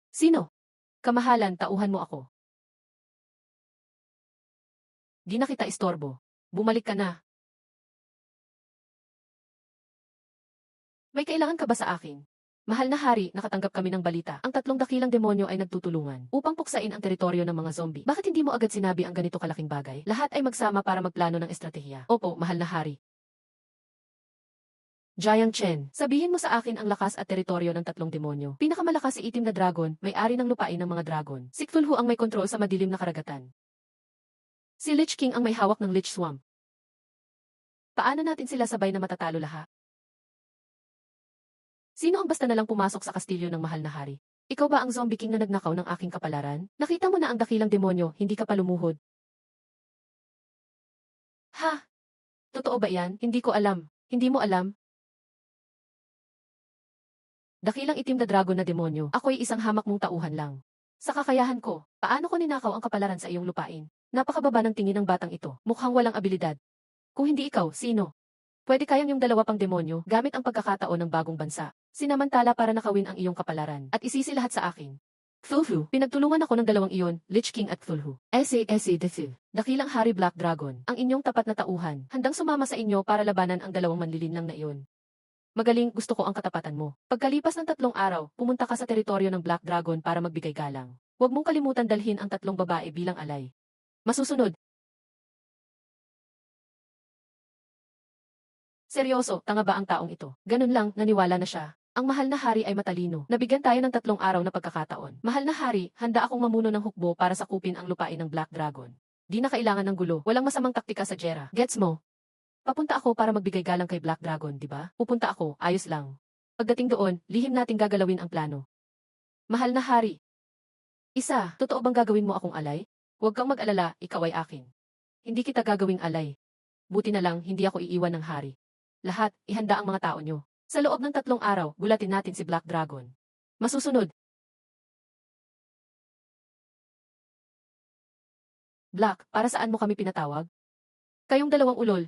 Sino? Kamahalan, tauhan mo ako. Di na kita istorbo. Bumalik ka na. May kailangan ka ba sa akin? Mahal na hari, nakatanggap kami ng balita. Ang 3 dakilang demonyo ay nagtutulungan upang puksain ang teritoryo ng mga zombie. Bakit hindi mo agad sinabi ang ganito kalaking bagay? Lahat ay magsama para magplano ng estratehiya. Opo, mahal na hari. Jiang Chen, sabihin mo sa akin ang lakas at teritoryo ng 3 demonyo. Pinakamalakas si itim na dragon, may-ari ng lupain ng mga dragon. Si Cthulhu ang may kontrol sa madilim na karagatan. Si Lich King ang may hawak ng Lich Swamp. Paano natin sila sabay na matatalo lahat? Sino ang basta na lang pumasok sa kastilyo ng mahal na hari? Ikaw ba ang zombie king na nagnakaw ng aking kapalaran? Nakita mo na ang dakilang demonyo, hindi ka pa lumuhod. Ha? Totoo ba yan? Hindi ko alam. Hindi mo alam? Dakilang itim na dragon na demonyo, ako'y isang hamak mong tauhan lang. Sa kakayahan ko, paano ko ninakaw ang kapalaran sa iyong lupain? Napakababa ng tingin ng batang ito, mukhang walang abilidad. Kung hindi ikaw, sino? Pwede kayang yung dalawa pang demonyo gamit ang pagkakataon ng bagong bansa. Sinamantala para nakawin ang iyong kapalaran at isisi lahat sa akin. Cthulhu, pinagtulungan ako ng dalawang iyon, Lich King at Cthulhu. S.A.S.A. Dakilang Hari Black Dragon, ang inyong tapat na tauhan, handang sumama sa inyo para labanan ang dalawang manlilinlang na iyon. Magaling, gusto ko ang katapatan mo. Pagkalipas ng 3 araw, pumunta ka sa teritoryo ng Black Dragon para magbigay galang. Huwag mong kalimutan dalhin ang 3 babae bilang alay. Masusunod. Seryoso, tanga ba ang taong ito? Ganun lang, naniwala na siya. Ang mahal na hari ay matalino. Nabigyan tayo ng 3 araw na pagkakataon. Mahal na hari, handa akong mamuno ng hukbo para sakupin ang lupain ng Black Dragon. Di na kailangan ng gulo. Walang masamang taktika sa Jera. Gets mo? Papunta ako para magbigay galang kay Black Dragon, di ba? Pupunta ako, ayos lang. Pagdating doon, lihim nating gagalawin ang plano. Mahal na hari. Isa, totoo bang gagawin mo akong alay? Huwag kang mag-alala, ikaw ay akin. Hindi kita gagawing alay. Buti na lang, hindi ako iiwan ng hari. Lahat, ihanda ang mga tao nyo. Sa loob ng 3 araw, gulatin natin si Black Dragon. Masusunod. Black, para saan mo kami pinatawag? Kayong dalawang ulol.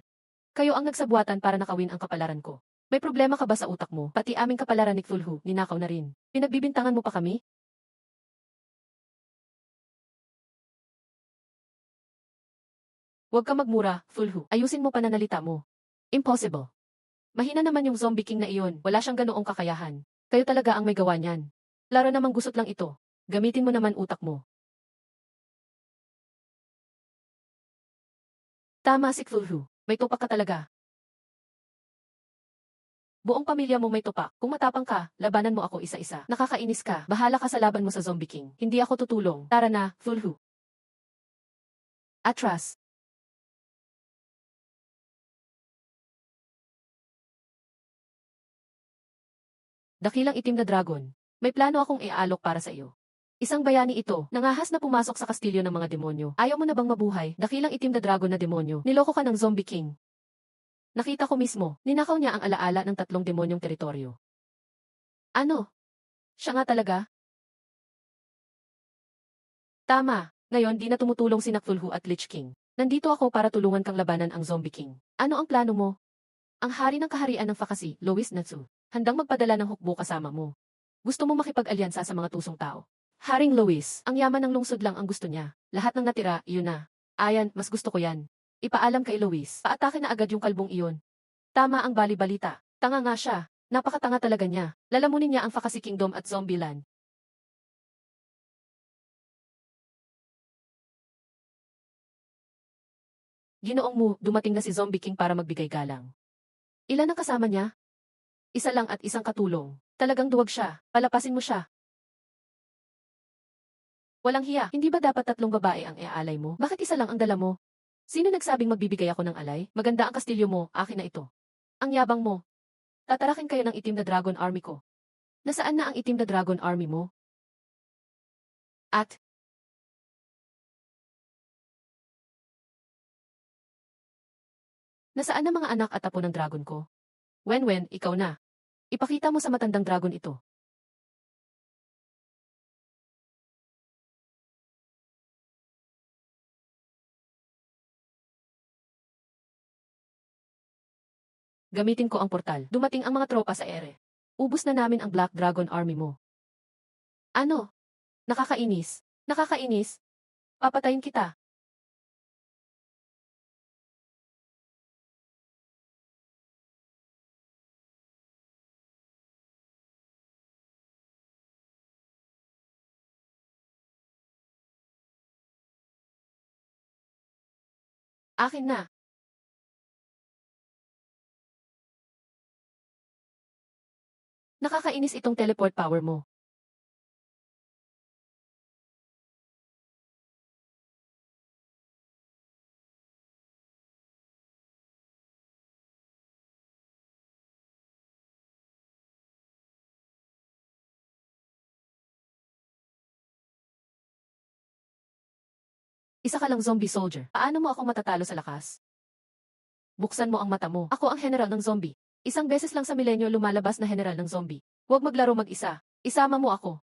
Kayo ang nagsabuatan para nakawin ang kapalaran ko. May problema ka ba sa utak mo? Pati aming kapalaran ni Cthulhu, ninakaw na rin. Pinagbibintangan mo pa kami? Huwag ka magmura, Cthulhu. Ayusin mo pananalita mo. Impossible. Mahina naman yung zombie king na iyon. Wala siyang ganoong kakayahan. Kayo talaga ang may gawa niyan. Laro namang gusot lang ito. Gamitin mo naman utak mo. Tama si Cthulhu. May tupak ka talaga. Buong pamilya mo may tupak. Kung matapang ka, labanan mo ako isa-isa. Nakakainis ka. Bahala ka sa laban mo sa zombie king. Hindi ako tutulong. Tara na, Cthulhu. Atras. Dakilang itim na dragon. May plano akong iaalok para sa iyo. Isang bayani ito, nangahas na pumasok sa kastilyo ng mga demonyo. Ayaw mo na bang mabuhay? Dakilang itim na dragon na demonyo. Niloko ka ng zombie king. Nakita ko mismo, ninakaw niya ang alaala ng 3 demonyong teritoryo. Ano? Siya nga talaga? Tama. Ngayon di na tumutulong si Cthulhu at Lich King. Nandito ako para tulungan kang labanan ang zombie king. Ano ang plano mo? Ang hari ng kaharian ng Fakasi, Lois Natsu, handang magpadala ng hukbo kasama mo. Gusto mo makipag-alyansa sa mga tusong tao. Haring Lois, ang yaman ng lungsod lang ang gusto niya. Lahat ng natira, iyon na. Ayan, mas gusto ko yan. Ipaalam kay Lois. Paatake na agad yung kalbong iyon. Tama ang bali-balita. Tanga nga siya. Napakatanga talaga niya. Lalamunin niya ang Fakasi Kingdom at Zombieland. Ginoong mo, dumating na si Zombie King para magbigay galang. Ilan ang kasama niya? Isa lang at isang katulong. Talagang duwag siya. Palapasin mo siya. Walang hiya. Hindi ba dapat 3 babae ang iaalay mo? Bakit isa lang ang dala mo? Sino nagsabing magbibigay ako ng alay? Maganda ang kastilyo mo, akin na ito. Ang yabang mo. Tatarakin kayo ng itim na dragon army ko. Nasaan na ang itim na dragon army mo? At, nasaan ang mga anak at apo ng dragon ko? Wenwen, ikaw na. Ipakita mo sa matandang dragon ito. Gamitin ko ang portal. Dumating ang mga tropa sa ere. Ubus na namin ang Black Dragon Army mo. Ano? Nakakainis. Nakakainis. Papatayin kita. Akin na. Nakakainis itong teleport power mo. Isa ka lang zombie soldier. Paano mo ako matatalo sa lakas? Buksan mo ang mata mo. Ako ang general ng zombie. Isang beses lang sa milenyo lumalabas na general ng zombie. Huwag maglaro mag-isa. Isama mo ako.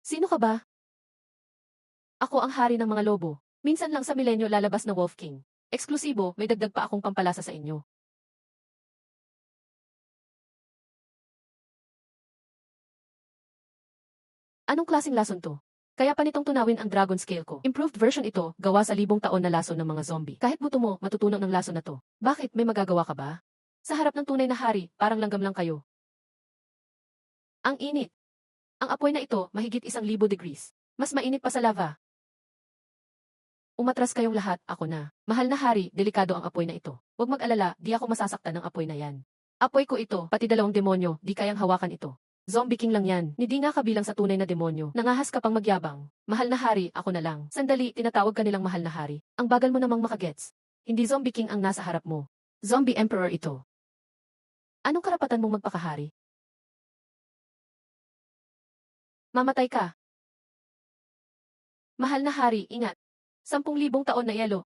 Sino ka ba? Ako ang hari ng mga lobo. Minsan lang sa milenyo lalabas na Wolf King. Eksklusibo, may dagdag pa akong pampalasa sa inyo. Anong klaseng lason to? Kaya pa nitong tunawin ang dragon scale ko. Improved version ito, gawa sa libong taon na lason ng mga zombie. Kahit buto mo, matutunan ng lason na to. Bakit, may magagawa ka ba? Sa harap ng tunay na hari, parang langgam lang kayo. Ang init. Ang apoy na ito, mahigit 1,000 degrees. Mas mainit pa sa lava. Umatras kayong lahat, ako na. Mahal na hari, delikado ang apoy na ito. Huwag mag-alala, di ako masasaktan ng apoy na yan. Apoy ko ito, pati dalawang demonyo, di kayang hawakan ito. Zombie king lang yan, hindi nga kabilang sa tunay na demonyo. Nangahas ka pang magyabang. Mahal na hari, ako na lang. Sandali, tinatawag ka nilang mahal na hari. Ang bagal mo namang makagets. Hindi zombie king ang nasa harap mo. Zombie emperor ito. Anong karapatan mong magpakahari? Mamatay ka. Mahal na hari, ingat. 10,000 taon na yelo.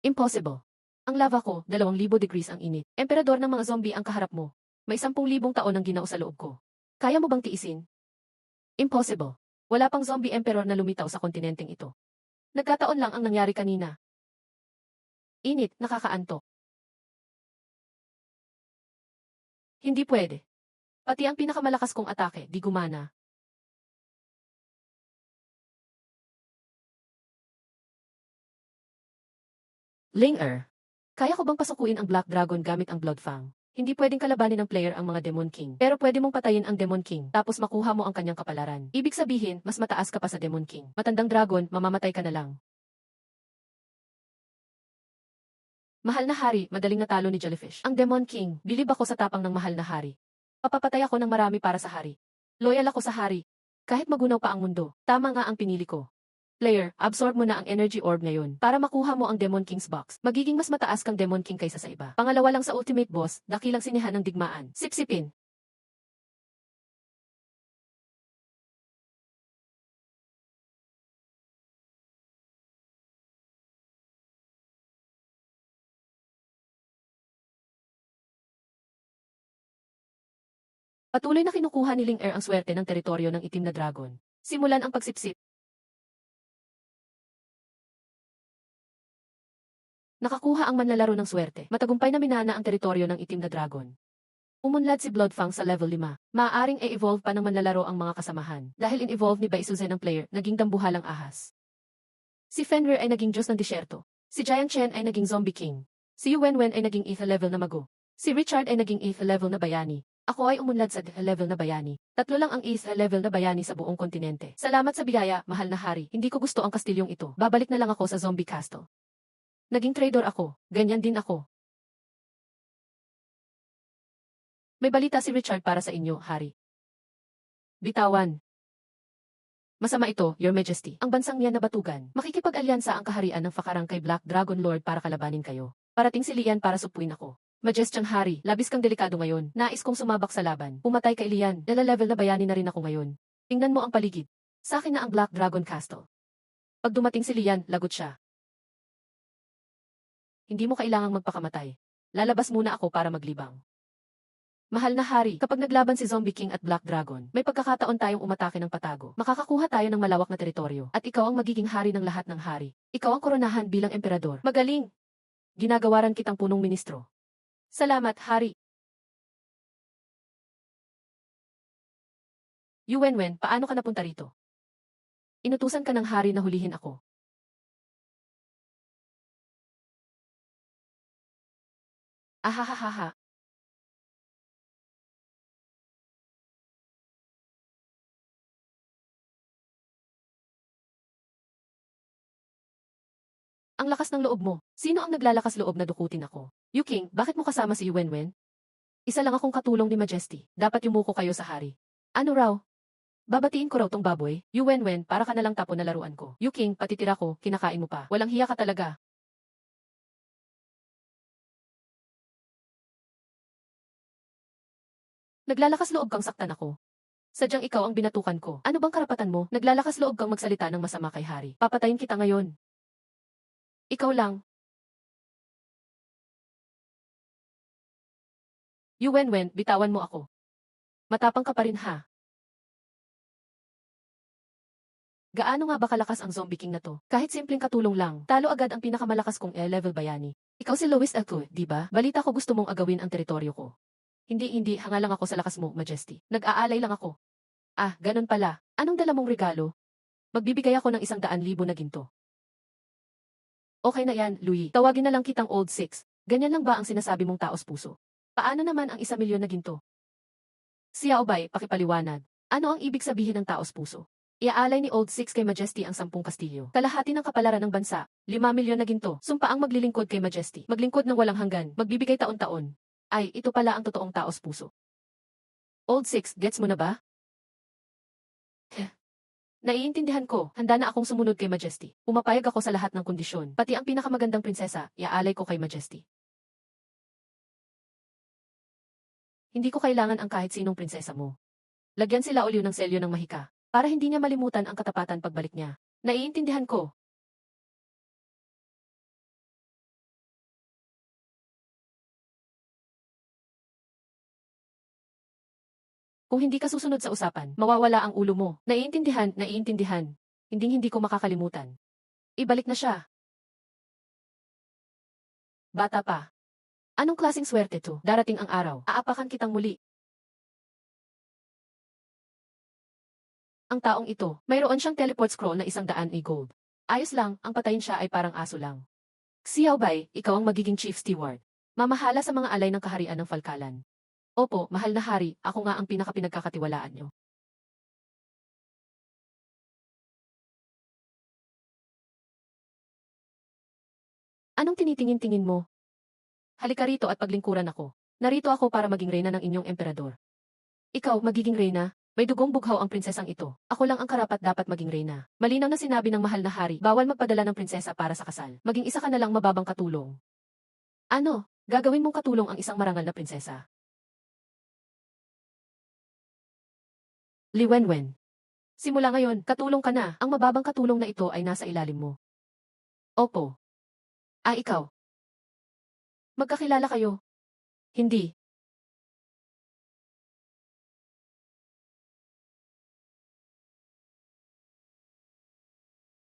Impossible. Ang lava ko, 2,000 degrees ang init. Emperador ng mga zombie ang kaharap mo. May 10,000 taon ang ginao sa loob ko. Kaya mo bang tiisin? Impossible. Wala pang zombie emperor na lumitaw sa kontinenteng ito. Nagkataon lang ang nangyari kanina. Init, nakakaantok. Hindi pwede. Pati ang pinakamalakas kong atake, di gumana. Linger. Kaya ko bang pasukuin ang Black Dragon gamit ang Bloodfang? Hindi pwedeng kalabanin ng player ang mga Demon King. Pero pwede mong patayin ang Demon King, tapos makuha mo ang kanyang kapalaran. Ibig sabihin, mas mataas ka pa sa Demon King. Matandang dragon, mamamatay ka na lang. Mahal na hari, madaling natalo ni Jellyfish. Ang Demon King, bilib ako sa tapang ng mahal na hari. Papapatay ako ng marami para sa hari. Loyal ako sa hari. Kahit magunaw pa ang mundo, tama nga ang pinili ko. Player, absorb mo na ang energy orb ngayon para makuha mo ang Demon King's box. Magiging mas mataas kang Demon King kaysa sa iba. Pangalawa lang sa ultimate boss, dakilang sinihan ng digmaan. Sipsipin. Patuloy na kinukuha ni Ling Er ang swerte ng teritoryo ng itim na dragon. Simulan ang pagsipsip. Nakakuha ang manlalaro ng swerte. Matagumpay na minana ang teritoryo ng itim na dragon. Umunlad si Bloodfang sa level 5. Maaaring e-evolve pa ng manlalaro ang mga kasamahan. Dahil in-evolve ni Baisuzen ng player, naging dambuhalang ahas. Si Fenrir ay naging Diyos ng disyerto. Si Giant Chen ay naging Zombie King. Si Yu Wenwen ay naging 8th level na mago. Si Richard ay naging 8th level na bayani. Ako ay umunlad sa 10th level na bayani. Tatlo lang ang 8th level na bayani sa buong kontinente. Salamat sa biyaya, mahal na hari. Hindi ko gusto ang kastilyong ito. Babalik na lang ako sa Zombie Castle. Naging trader ako. Ganyan din ako. May balita si Richard para sa inyo, hari. Bitawan. Masama ito, Your Majesty. Ang bansang yan na batugan. Makikipag-alyansa ang kaharian ng Fakarang kay Black Dragon Lord para kalabanin kayo. Parating si Lian para supuin ako. Majestyang hari, labis kang delikado ngayon. Nais kong sumabak sa laban. Pumatay kay Lian. Dala-level na bayani na rin ako ngayon. Tingnan mo ang paligid. Sa akin na ang Black Dragon Castle. Pag dumating si Lian, lagot siya. Hindi mo kailangang magpakamatay. Lalabas muna ako para maglibang. Mahal na hari, kapag naglaban si Zombie King at Black Dragon, may pagkakataon tayong umatake ng patago. Makakakuha tayo ng malawak na teritoryo, at ikaw ang magiging hari ng lahat ng hari. Ikaw ang koronahan bilang emperador. Magaling! Ginagawaran kitang punong ministro. Salamat, hari. Yu Wenwen, paano ka napunta rito? Inutusan ka ng hari na hulihin ako. Ahahaha. Ang lakas ng loob mo. Sino ang naglalakas loob na dukutin ako? Yu King, bakit mo kasama si Yu Wenwen? Isa lang akong katulong ni Majesty. Dapat yumuko kayo sa hari. Ano raw? Babatiin ko raw tong baboy. Yu Wenwen, para ka na lang tapo na laruan ko. Yu King, patitira ko, kinakain mo pa. Walang hiya ka talaga. Naglalakas loob kang saktan ako. Sadyang ikaw ang binatukan ko. Ano bang karapatan mo? Naglalakas loob kang magsalita ng masama kay Hari. Papatayin kita ngayon. Ikaw lang. Yu Wenwen, bitawan mo ako. Matapang ka pa rin ha. Gaano nga ba kalakas ang zombie king na to? Kahit simpleng katulong lang, talo agad ang pinakamalakas kong level bayani. Ikaw si Louis Elco, di ba? Balita ko gusto mong agawin ang teritoryo ko. Hindi, hanga lang ako sa lakas mo, Majesty. Nag-aalay lang ako. Ah, ganun pala. Anong dala mong regalo? Magbibigay ako ng 100,000 na ginto. Okay na yan, Louis. Tawagin na lang kitang Old Six. Ganyan lang ba ang sinasabi mong taos puso? Paano naman ang 1,000,000 na ginto? Xiaobay, pakipaliwanag. Ano ang ibig sabihin ng taos puso? Iaalay ni Old Six kay Majesty ang 10 kastilyo. Kalahati ng kapalaran ng bansa, 5,000,000 na ginto. Sumpaang maglilingkod kay Majesty. Maglingkod ng walang hanggan. Magbibigay taon-taon. Ay, ito pala ang totoong taos puso. Old Six, gets mo na ba? Naiintindihan ko, handa na akong sumunod kay Majesty. Pumapayag ako sa lahat ng kondisyon. Pati ang pinakamagandang prinsesa, iaalay ko kay Majesty. Hindi ko kailangan ang kahit sinong prinsesa mo. Lagyan sila uliw ng selyo ng mahika, para hindi niya malimutan ang katapatan pagbalik niya. Naiintindihan ko. Kung hindi ka susunod sa usapan, mawawala ang ulo mo. Naiintindihan. Hindi ko makakalimutan. Ibalik na siya. Bata pa. Anong klaseng swerte to? Darating ang araw, aapakan kitang muli. Ang taong ito, mayroon siyang teleport scroll na 100 gold. Ayos lang, ang patayin siya ay parang aso lang. Xiaobay, ikaw ang magiging chief steward. Mamahala sa mga alay ng kaharian ng Falkalan. Opo, mahal na hari, ako nga ang pinakapinagkakatiwalaan niyo. Anong tinitingin-tingin mo? Halika rito at paglingkuran ako. Narito ako para maging reyna ng inyong emperador. Ikaw, magiging reyna? May dugong bughaw ang prinsesang ito. Ako lang ang karapat dapat maging reyna. Malinaw na sinabi ng mahal na hari, bawal magpadala ng prinsesa para sa kasal. Maging isa ka na lang mababang katulong. Ano? Gagawin mong katulong ang isang marangal na prinsesa? Li Wenwen. Simula ngayon, katulong ka na. Ang mababang katulong na ito ay nasa ilalim mo. Opo. Ah, ikaw. Magkakilala kayo? Hindi.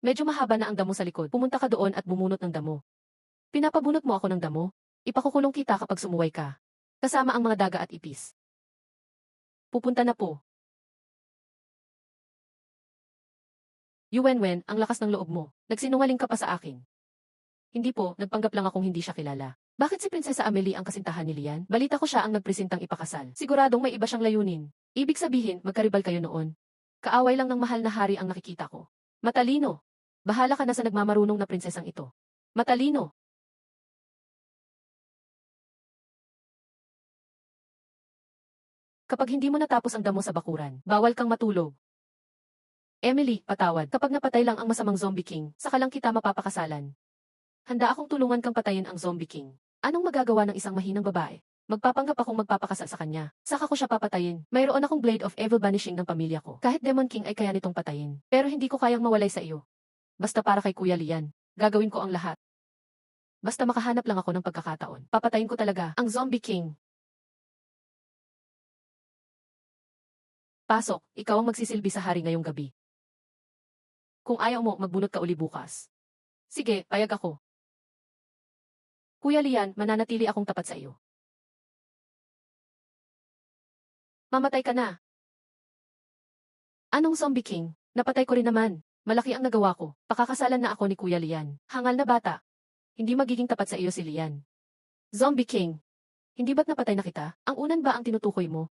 Medyo mahaba na ang damo sa likod. Pumunta ka doon at bumunot ng damo. Pinapabunot mo ako ng damo? Ipakukulong kita kapag sumuway ka. Kasama ang mga daga at ipis. Pupunta na po. Yu Wenwen, ang lakas ng loob mo. Nagsinungaling ka pa sa akin. Hindi po, nagpanggap lang akong hindi siya kilala. Bakit si Prinsesa Amelie ang kasintahan ni Lian? Balita ko siya ang nagpresentang ipakasal. Siguradong may iba siyang layunin. Ibig sabihin, magkaribal kayo noon. Kaaway lang ng mahal na hari ang nakikita ko. Matalino. Bahala ka na sa nagmamarunong na prinsesang ito. Matalino. Kapag hindi mo natapos ang damo sa bakuran, bawal kang matulog. Emily, patawad. Kapag napatay lang ang masamang zombie king, saka lang kita mapapakasalan. Handa akong tulungan kang patayin ang zombie king. Anong magagawa ng isang mahinang babae? Magpapanggap akong magpapakasal sa kanya. Saka ko siya papatayin. Mayroon akong blade of evil banishing ng pamilya ko. Kahit Demon King ay kaya nitong patayin. Pero hindi ko kayang mawalay sa iyo. Basta para kay Kuya Lian. Gagawin ko ang lahat. Basta makahanap lang ako ng pagkakataon. Papatayin ko talaga ang zombie king. Pasok, ikaw ang magsisilbi sa hari ngayong gabi. Kung ayaw mo, magbunot ka uli bukas. Sige, payag ako. Kuya Lian, mananatili akong tapat sa iyo. Mamatay ka na. Anong zombie king? Napatay ko rin naman. Malaki ang nagawa ko. Pakakasalan na ako ni Kuya Lian. Hangal na bata. Hindi magiging tapat sa iyo si Lian. Zombie king. Hindi ba't napatay na kita? Ang unan ba ang tinutukoy mo?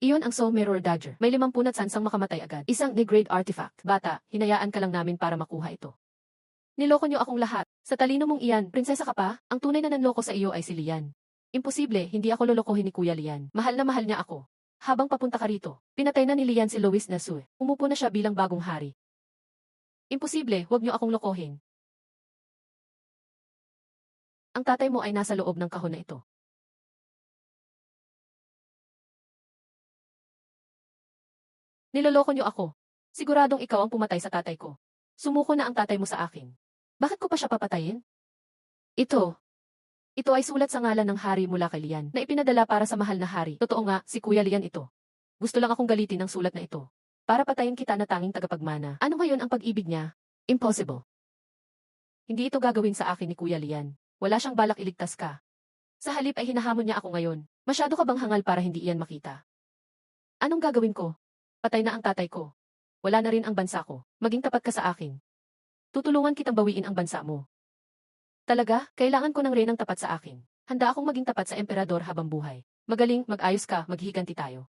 Iyon ang Soul Mirror Dagger. May 50 na tsansang makamatay agad. Isang degrade artifact. Bata, hinayaan ka lang namin para makuha ito. Niloko niyo akong lahat. Sa talino mong iyan, prinsesa ka pa? Ang tunay na nanloko sa iyo ay si Lian. Imposible, hindi ako lolokohin ni Kuya Lian. Mahal na mahal niya ako. Habang papunta ka rito, pinatay na ni Lian si Luis Nasue. Umupo na siya bilang bagong hari. Imposible, huwag niyo akong lokohin. Ang tatay mo ay nasa loob ng kahon na ito. Niloloko niyo ako. Siguradong ikaw ang pumatay sa tatay ko. Sumuko na ang tatay mo sa akin. Bakit ko pa siya papatayin? Ito. Ito ay sulat sa ngalan ng hari mula kay Lian na ipinadala para sa mahal na hari. Totoo nga, si Kuya Lian ito. Gusto lang akong galitin ang sulat na ito. Para patayin kita na tanging tagapagmana. Ano ngayon ang pag-ibig niya? Impossible. Hindi ito gagawin sa akin ni Kuya Lian. Wala siyang balak iligtas ka. Sa halip ay hinahamon niya ako ngayon. Masyado ka bang hangal para hindi iyan makita? Anong gagawin ko? Patay na ang tatay ko. Wala na rin ang bansa ko. Maging tapat ka sa akin. Tutulungan kitang bawiin ang bansa mo. Talaga, kailangan ko ng renang tapat sa akin. Handa akong maging tapat sa emperador habang buhay. Magaling, mag-ayos ka, maghihiganti tayo.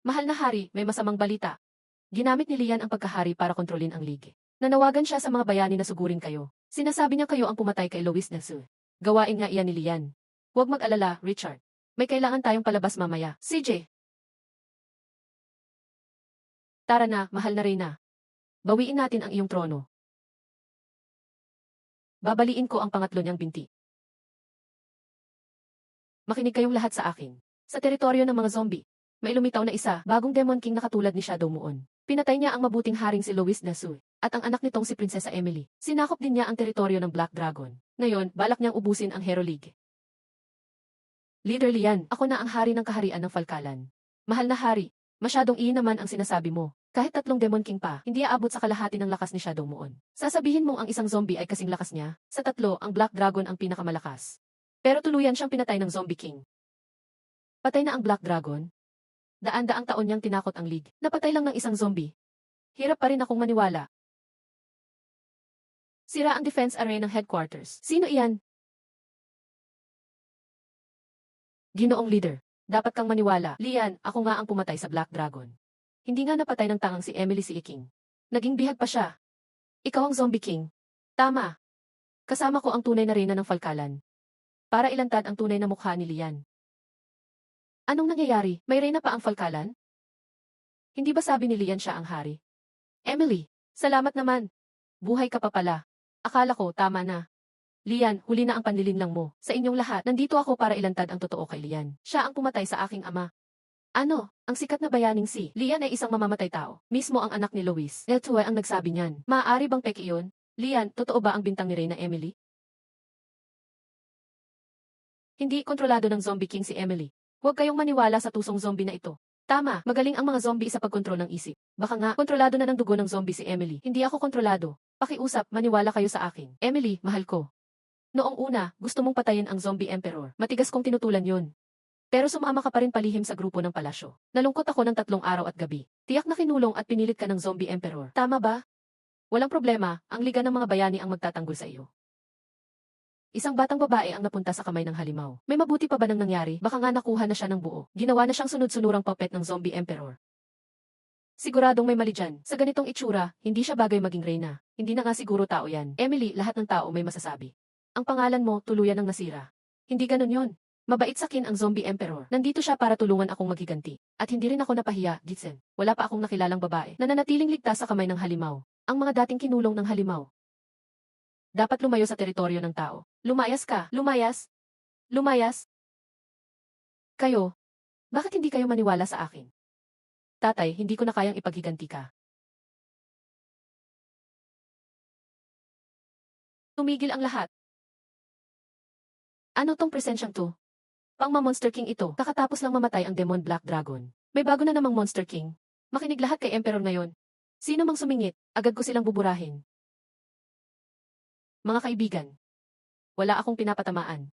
Mahal na hari, may masamang balita. Ginamit ni Lian ang pagkahari para kontrolin ang lige. Nanawagan siya sa mga bayani na sugurin kayo. Sinasabi niya kayo ang pumatay kay Luis Nasue. Gawain nga iyan ni Lian. Huwag mag-alala, Richard. May kailangan tayong palabas mamaya. CJ! Tara na, mahal na Reyna. Bawiin natin ang iyong trono. Babaliin ko ang pangatlo niyang binti. Makinig kayong lahat sa akin. Sa teritoryo ng mga zombie, may lumitaw na isa, bagong Demon King na katulad ni Shadow Moon. Pinatay niya ang mabuting haring si Luis Nasue, at ang anak nitong si Prinsesa Emily. Sinakop din niya ang teritoryo ng Black Dragon. Ngayon, balak niyang ubusin ang Hero League. Leader Lian, ako na ang hari ng kaharian ng Falkalan. Mahal na hari, masyadong iyon naman ang sinasabi mo. Kahit 3 Demon King pa, hindi aabot sa kalahati ng lakas ni Shadow Moon. Sasabihin mong ang isang zombie ay kasing lakas niya, sa 3, ang Black Dragon ang pinakamalakas. Pero tuluyan siyang pinatay ng Zombie King. Patay na ang Black Dragon? Daan-daang taon niyang tinakot ang League. Napatay lang ng isang zombie. Hirap pa rin akong maniwala. Sira ang defense array ng headquarters. Sino iyan? Ginoong leader. Dapat kang maniwala. Lian, ako nga ang pumatay sa Black Dragon. Hindi nga napatay ng tangang si Emily si King. Naging bihag pa siya. Ikaw ang Zombie King. Tama. Kasama ko ang tunay na reyna ng Falkalan. Para ilantad ang tunay na mukha ni Lian. Anong nangyayari? May reyna pa ang Falkalan? Hindi ba sabi ni Lian siya ang hari? Emily, salamat naman. Buhay ka pa pala. Akala ko, tama na. Lian, huli na ang panlilinlang mo. Sa inyong lahat, nandito ako para ilantad ang totoo kay Lian. Siya ang pumatay sa aking ama. Ano? Ang sikat na bayaning si Lian ay isang mamamatay tao. Mismo ang anak ni Luis. Eltue ang nagsabi niyan. Maaari bang peke iyon? Lian, totoo ba ang bintang ni Reyna Emily? Hindi kontrolado ng Zombie King si Emily. Huwag kayong maniwala sa tusong zombie na ito. Tama, magaling ang mga zombie sa pagkontrol ng isip. Baka nga, kontrolado na ng dugo ng zombie si Emily. Hindi ako kontrolado. Pakiusap, maniwala kayo sa akin. Emily, mahal ko. Noong una, gusto mong patayin ang zombie emperor. Matigas kong tinutulan yun. Pero sumama ka pa rin palihim sa grupo ng palasyo. Nalungkot ako ng 3 araw at gabi. Tiyak na kinulong at pinilit ka ng zombie emperor. Tama ba? Walang problema, ang liga ng mga bayani ang magtatanggol sa iyo. Isang batang babae ang napunta sa kamay ng halimaw. May mabuti pa ba nang nangyari? Baka nga nakuha na siya ng buo. Ginawa na siyang sunod-sunurang puppet ng zombie emperor. Siguradong may mali dyan. Sa ganitong itsura, hindi siya bagay maging reyna. Hindi na nga siguro tao yan. Emily, lahat ng tao may masasabi. Ang pangalan mo, tuluyan ng nasira. Hindi ganun yon. Mabait sakin ang zombie emperor. Nandito siya para tulungan akong maghiganti. At hindi rin ako napahiya, Gitsen. Wala pa akong nakilalang babae na nanatiling ligtas sa kamay ng halimaw. Ang mga dating kinulong ng halimaw. Dapat lumayo sa teritoryo ng tao. Lumayas ka. Lumayas. Lumayas. Kayo. Bakit hindi kayo maniwala sa akin? Tatay, hindi ko na kayang ipaghiganti ka. Tumigil ang lahat. Ano tong presensyang to? Pang-Monster King ito. Kakatapos lang mamatay ang Demon Black Dragon. May bago na namang Monster King. Makinig lahat kay Emperor ngayon. Sino mang sumingit, agad ko silang buburahin. Mga kaibigan. Wala akong pinapatamaan.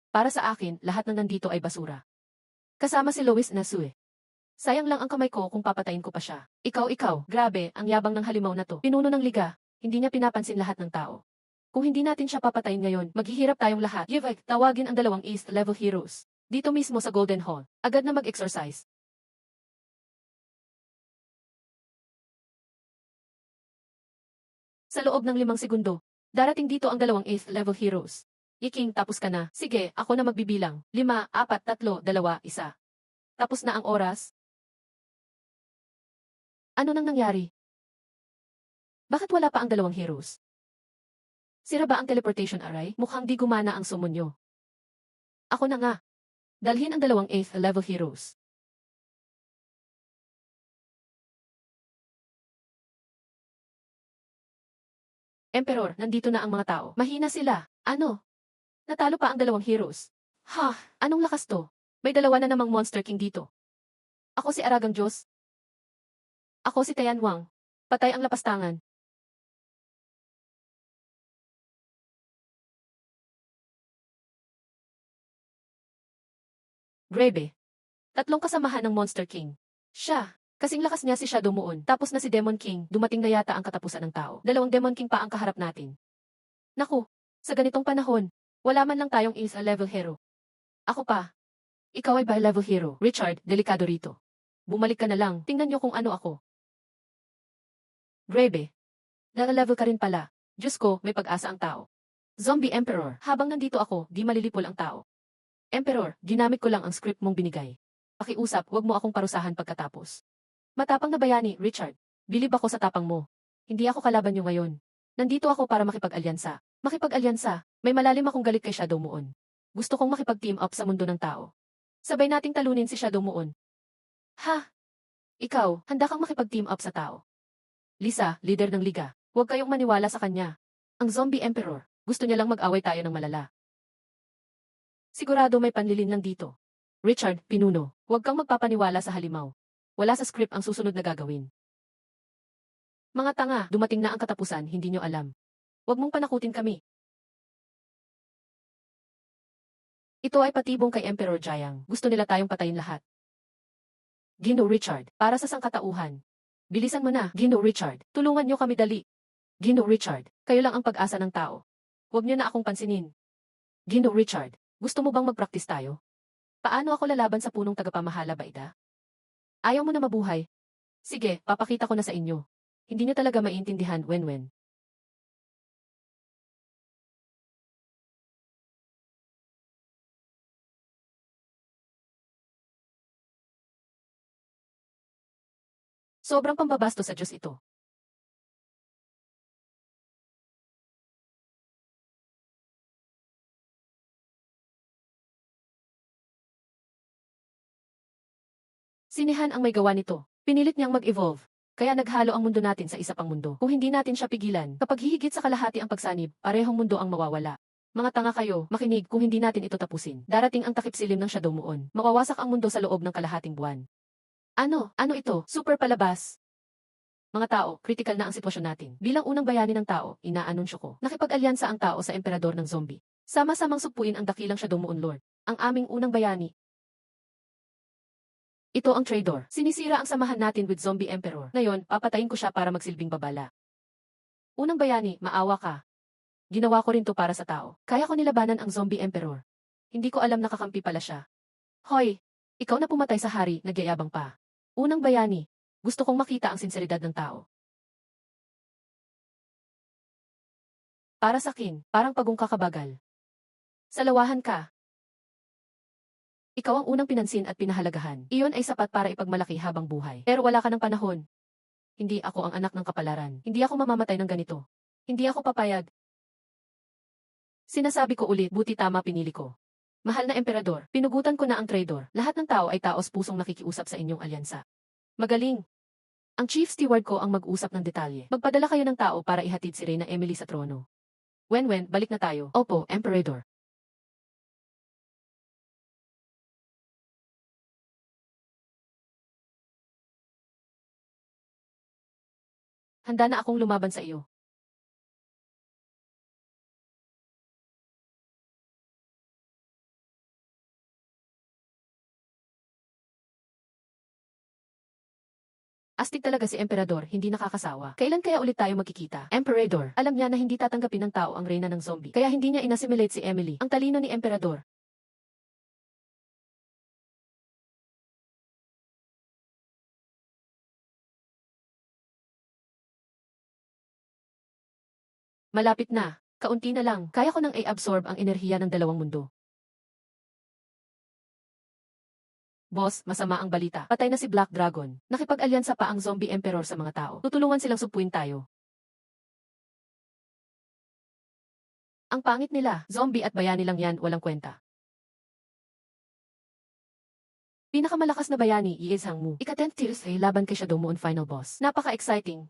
Para sa akin, lahat ng nandito ay basura. Kasama si Luis Nasue. Sayang lang ang kamay ko kung papatayin ko pa siya. Ikaw, grabe, ang yabang ng halimaw na to. Pinuno ng liga, hindi niya pinapansin lahat ng tao. Kung hindi natin siya papatayin ngayon, maghihirap tayong lahat. Yevek, tawagin ang 2 East level heroes. Dito mismo sa Golden Hall. Agad na mag-exercise. Sa loob ng 5 segundo, darating dito ang dalawang 8th level heroes. Iking, tapos ka na. Sige, ako na magbibilang. 5, 4, 3, 2, 1. Tapos na ang oras. Ano nang nangyari? Bakit wala pa ang dalawang heroes? Sira ba ang teleportation array? Mukhang di gumana ang summon nyo. Ako na nga. Dalhin ang dalawang 8th level heroes. Emperor, nandito na ang mga tao. Mahina sila. Ano? Natalo pa ang dalawang heroes. Ha? Anong lakas to? May dalawa na namang Monster King dito. Ako si Aragang Diyos. Ako si Tayan Wang. Patay ang lapastangan. Grebe. Tatlong kasamahan ng Monster King. Siya. Kasing lakas niya si Shadow Moon. Tapos na si Demon King. Dumating na yata ang katapusan ng tao. Dalawang Demon King pa ang kaharap natin. Naku. Sa ganitong panahon, wala man lang tayong is a level hero. Ako pa. Ikaw ay by level hero. Richard, delikado rito. Bumalik ka na lang. Tingnan niyo kung ano ako. Grebe. Naka-level ka rin pala. Diyos ko, may pag-asa ang tao. Zombie Emperor. Habang nandito ako, di malilipol ang tao. Emperor, ginamit ko lang ang script mong binigay. Pakiusap, huwag mo akong parusahan pagkatapos. Matapang na bayani, Richard. Bilib ako sa tapang mo. Hindi ako kalaban niyo ngayon. Nandito ako para makipag-alyansa. Makipag-alyansa, may malalim akong galit kay Shadow Moon. Gusto kong makipag-team up sa mundo ng tao. Sabay nating talunin si Shadow Moon. Ha? Ikaw, handa kang makipag-team up sa tao. Lisa, leader ng liga. Huwag kayong maniwala sa kanya. Ang Zombie Emperor, gusto niya lang mag-away tayo ng malala. Sigurado may panlilin lang dito. Richard, pinuno, huwag kang magpapaniwala sa halimaw. Wala sa script ang susunod na gagawin. Mga tanga, dumating na ang katapusan, hindi nyo alam. Huwag mong panakutin kami. Ito ay patibong kay Emperor Jiang. Gusto nila tayong patayin lahat. Gino Richard, para sa sangkatauhan. Bilisan mo na, Gino Richard. Tulungan nyo kami dali. Gino Richard, kayo lang ang pag-asa ng tao. Huwag nyo na akong pansinin. Gino Richard, gusto mo bang mag-practice tayo? Paano ako lalaban sa punong tagapamahala, Baida? Ayaw mo na mabuhay? Sige, papakita ko na sa inyo. Hindi nyo talaga maintindihan, Wenwen. Sobrang pambabasto sa Diyos ito. Sinihan ang may gawa nito. Pinilit niyang mag-evolve. Kaya naghalo ang mundo natin sa isa pang mundo. Kung hindi natin siya pigilan, kapag hihigit sa kalahati ang pagsanib, parehong mundo ang mawawala. Mga tanga kayo, makinig kung hindi natin ito tapusin. Darating ang takip silim ng Shadow Moon. Mawawasak ang mundo sa loob ng kalahating buwan. Ano? Ano ito? Super palabas. Mga tao, critical na ang sitwasyon natin. Bilang unang bayani ng tao, inaanunsyo ko. Nakipag-alyansa ang tao sa emperador ng zombie. Sama-samang sugpuin ang dakilang Shadow Moon Lord. Ang aming unang bayani. Ito ang traitor. Sinisira ang samahan natin with Zombie Emperor. Ngayon, papatayin ko siya para magsilbing babala. Unang bayani, maawa ka. Ginawa ko rin to para sa tao. Kaya ko nilabanan ang Zombie Emperor. Hindi ko alam nakakampi pala siya. Hoy! Ikaw na pumatay sa hari, nagyayabang pa. Unang bayani, gusto kong makita ang sinseridad ng tao. Para sa akin, parang pagong kakabagal. Salawahan ka. Ikaw ang unang pinansin at pinahalagahan. Iyon ay sapat para ipagmalaki habang buhay. Pero wala ka ng panahon. Hindi ako ang anak ng kapalaran. Hindi ako mamamatay ng ganito. Hindi ako papayag. Sinasabi ko ulit, buti tama pinili ko. Mahal na emperador, pinugutan ko na ang traidor. Lahat ng tao ay taos pusong nakikiusap sa inyong alyansa. Magaling. Ang chief steward ko ang mag-usap ng detalye. Magpadala kayo ng tao para ihatid si Reyna Emily sa trono. Wenwen, balik na tayo. Opo, emperador. Handa na akong lumaban sa iyo. Astig talaga si Emperador, hindi nakakasawa. Kailan kaya ulit tayo magkikita? Emperador, alam niya na hindi tatanggapin ng tao ang reyna ng zombie. Kaya hindi niya inassimilate si Emily. Ang talino ni Emperador. Malapit na. Kaunti na lang. Kaya ko nang i-absorb ang enerhiya ng dalawang mundo. Boss, masama ang balita. Patay na si Black Dragon. Nakipag-alyansa pa ang Zombie Emperor sa mga tao. Tutulungan silang supuin tayo. Ang pangit nila. Zombie at bayani lang yan, walang kwenta. Pinakamalakas na bayani, Ye Zhangmu. Ika-10th tiers ay laban kay Shadow Moon Final Boss. Napaka-exciting.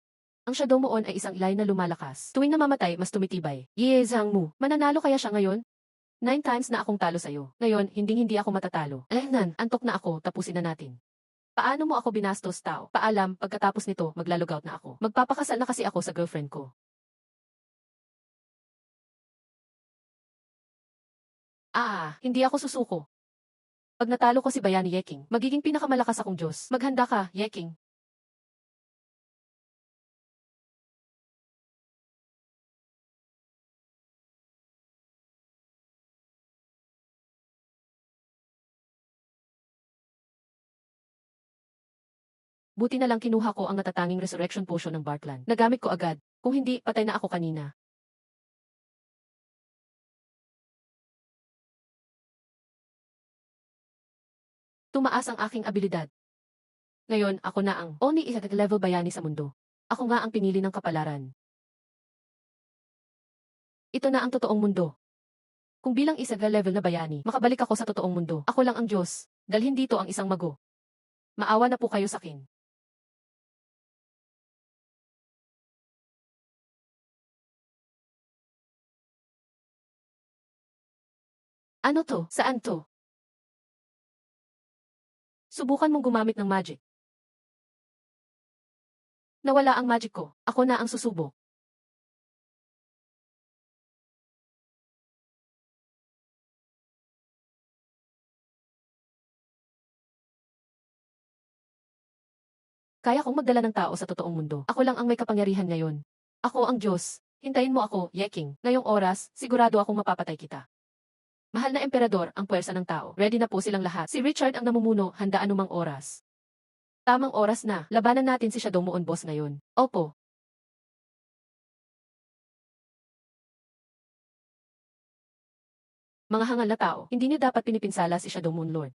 Ang Shadow Moon ay isang ilay na lumalakas. Tuwing namamatay, mas tumitibay. Ye Zhangmu, mananalo kaya siya ngayon? 9 times na akong talo sa'yo. Ngayon, hindi ako matatalo. Nan, antok na ako, tapusin na natin. Paano mo ako binastos, tao? Paalam, pagkatapos nito, maglalogout na ako. Magpapakasal na kasi ako sa girlfriend ko. Hindi ako susuko. Pag natalo ko si Bayani Yeking, magiging pinakamalakas akong Diyos. Maghanda ka, Yeking. Buti na lang kinuha ko ang natatanging resurrection potion ng Barkland. Nagamit ko agad. Kung hindi, patay na ako kanina. Tumaas ang aking abilidad. Ngayon, ako na ang only level bayani sa mundo. Ako nga ang pinili ng kapalaran. Ito na ang totoong mundo. Kung bilang level na bayani, makabalik ako sa totoong mundo. Ako lang ang Diyos. Dalhin dito ang isang mago. Maawa na po kayo sa akin. Ano to? Saan to? Subukan mong gumamit ng magic. Nawala ang magic ko. Ako na ang susubok. Kaya kong magdala ng tao sa totoong mundo. Ako lang ang may kapangyarihan ngayon. Ako ang Diyos. Hintayin mo ako, Yeking. Ngayong oras, sigurado akong mapapatay kita. Mahal na emperador, ang puwersa ng tao. Ready na po silang lahat. Si Richard ang namumuno, handa anumang oras. Tamang oras na. Labanan natin si Shadow Moon Boss ngayon. Opo. Mga hangal na tao, hindi niyo dapat pinipinsala si Shadow Moon Lord.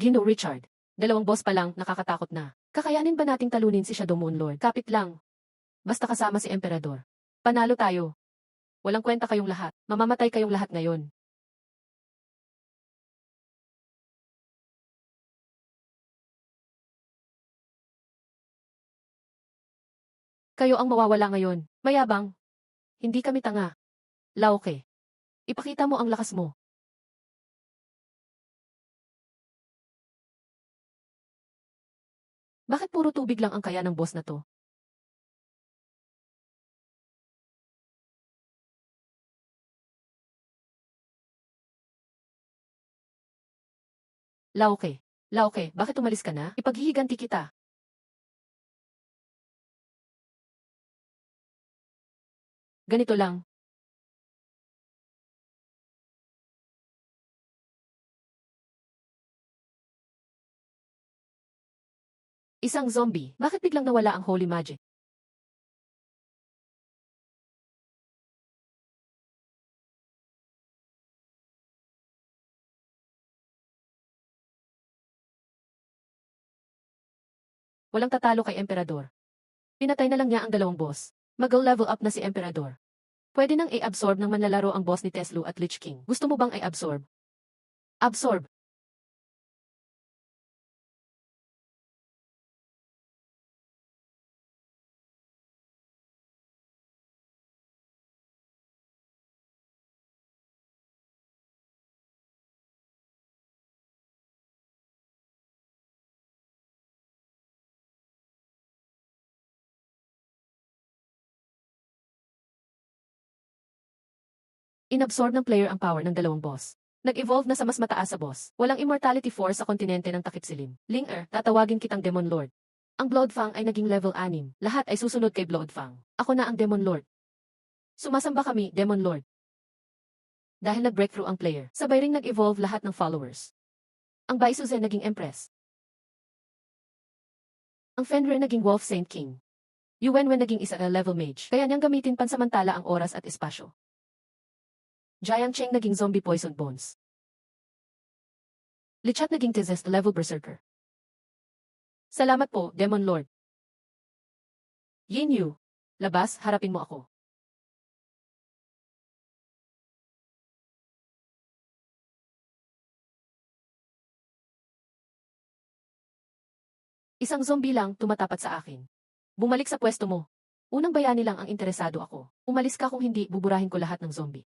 Gino Richard. Dalawang boss pa lang, nakakatakot na. Kakayanin ba nating talunin si Shadow Moon Lord? Kapit lang. Basta kasama si Emperador. Panalo tayo. Walang kwenta kayong lahat. Mamamatay kayong lahat ngayon. Kayo ang mawawala ngayon. Mayabang. Hindi kami tanga. Lauke. Ipakita mo ang lakas mo. Bakit puro tubig lang ang kaya ng boss na to? Lauke. Lauke, bakit umalis ka na? Ipaghihiganti kita. Ganito lang. Isang zombie. Bakit biglang nawala ang holy magic? Walang tatalo kay Emperador. Pinatay na lang niya ang dalawang boss. Mag-level up na si Emperador. Pwede nang i-absorb ng manlalaro ang boss ni Teslu at Lich King. Gusto mo bang i-absorb? Absorb. Inabsorb ng player ang power ng dalawang boss. Nag-evolve na sa mas mataas sa boss. Walang immortality force sa kontinente ng takip silim. Linger, tatawagin kitang Demon Lord. Ang Bloodfang ay naging level 6. Lahat ay susunod kay Bloodfang. Ako na ang Demon Lord. Sumasamba kami, Demon Lord. Dahil nag-breakthrough ang player, sabay ring nag-evolve lahat ng followers. Ang Baisuzen naging Empress. Ang Fenrir naging Wolf Saint King. Yuwenwen naging isa level mage, kaya niyang gamitin pansamantala ang oras at espasyo. Jiang Cheng naging Zombie Poison Bones. Lichat naging Tizest level Berserker. Salamat po, Demon Lord. Yin Yu, labas, harapin mo ako. Isang zombie lang tumatapat sa akin. Bumalik sa pwesto mo. Unang bayani lang ang interesado ako. Umalis ka kung hindi, buburahin ko lahat ng zombie.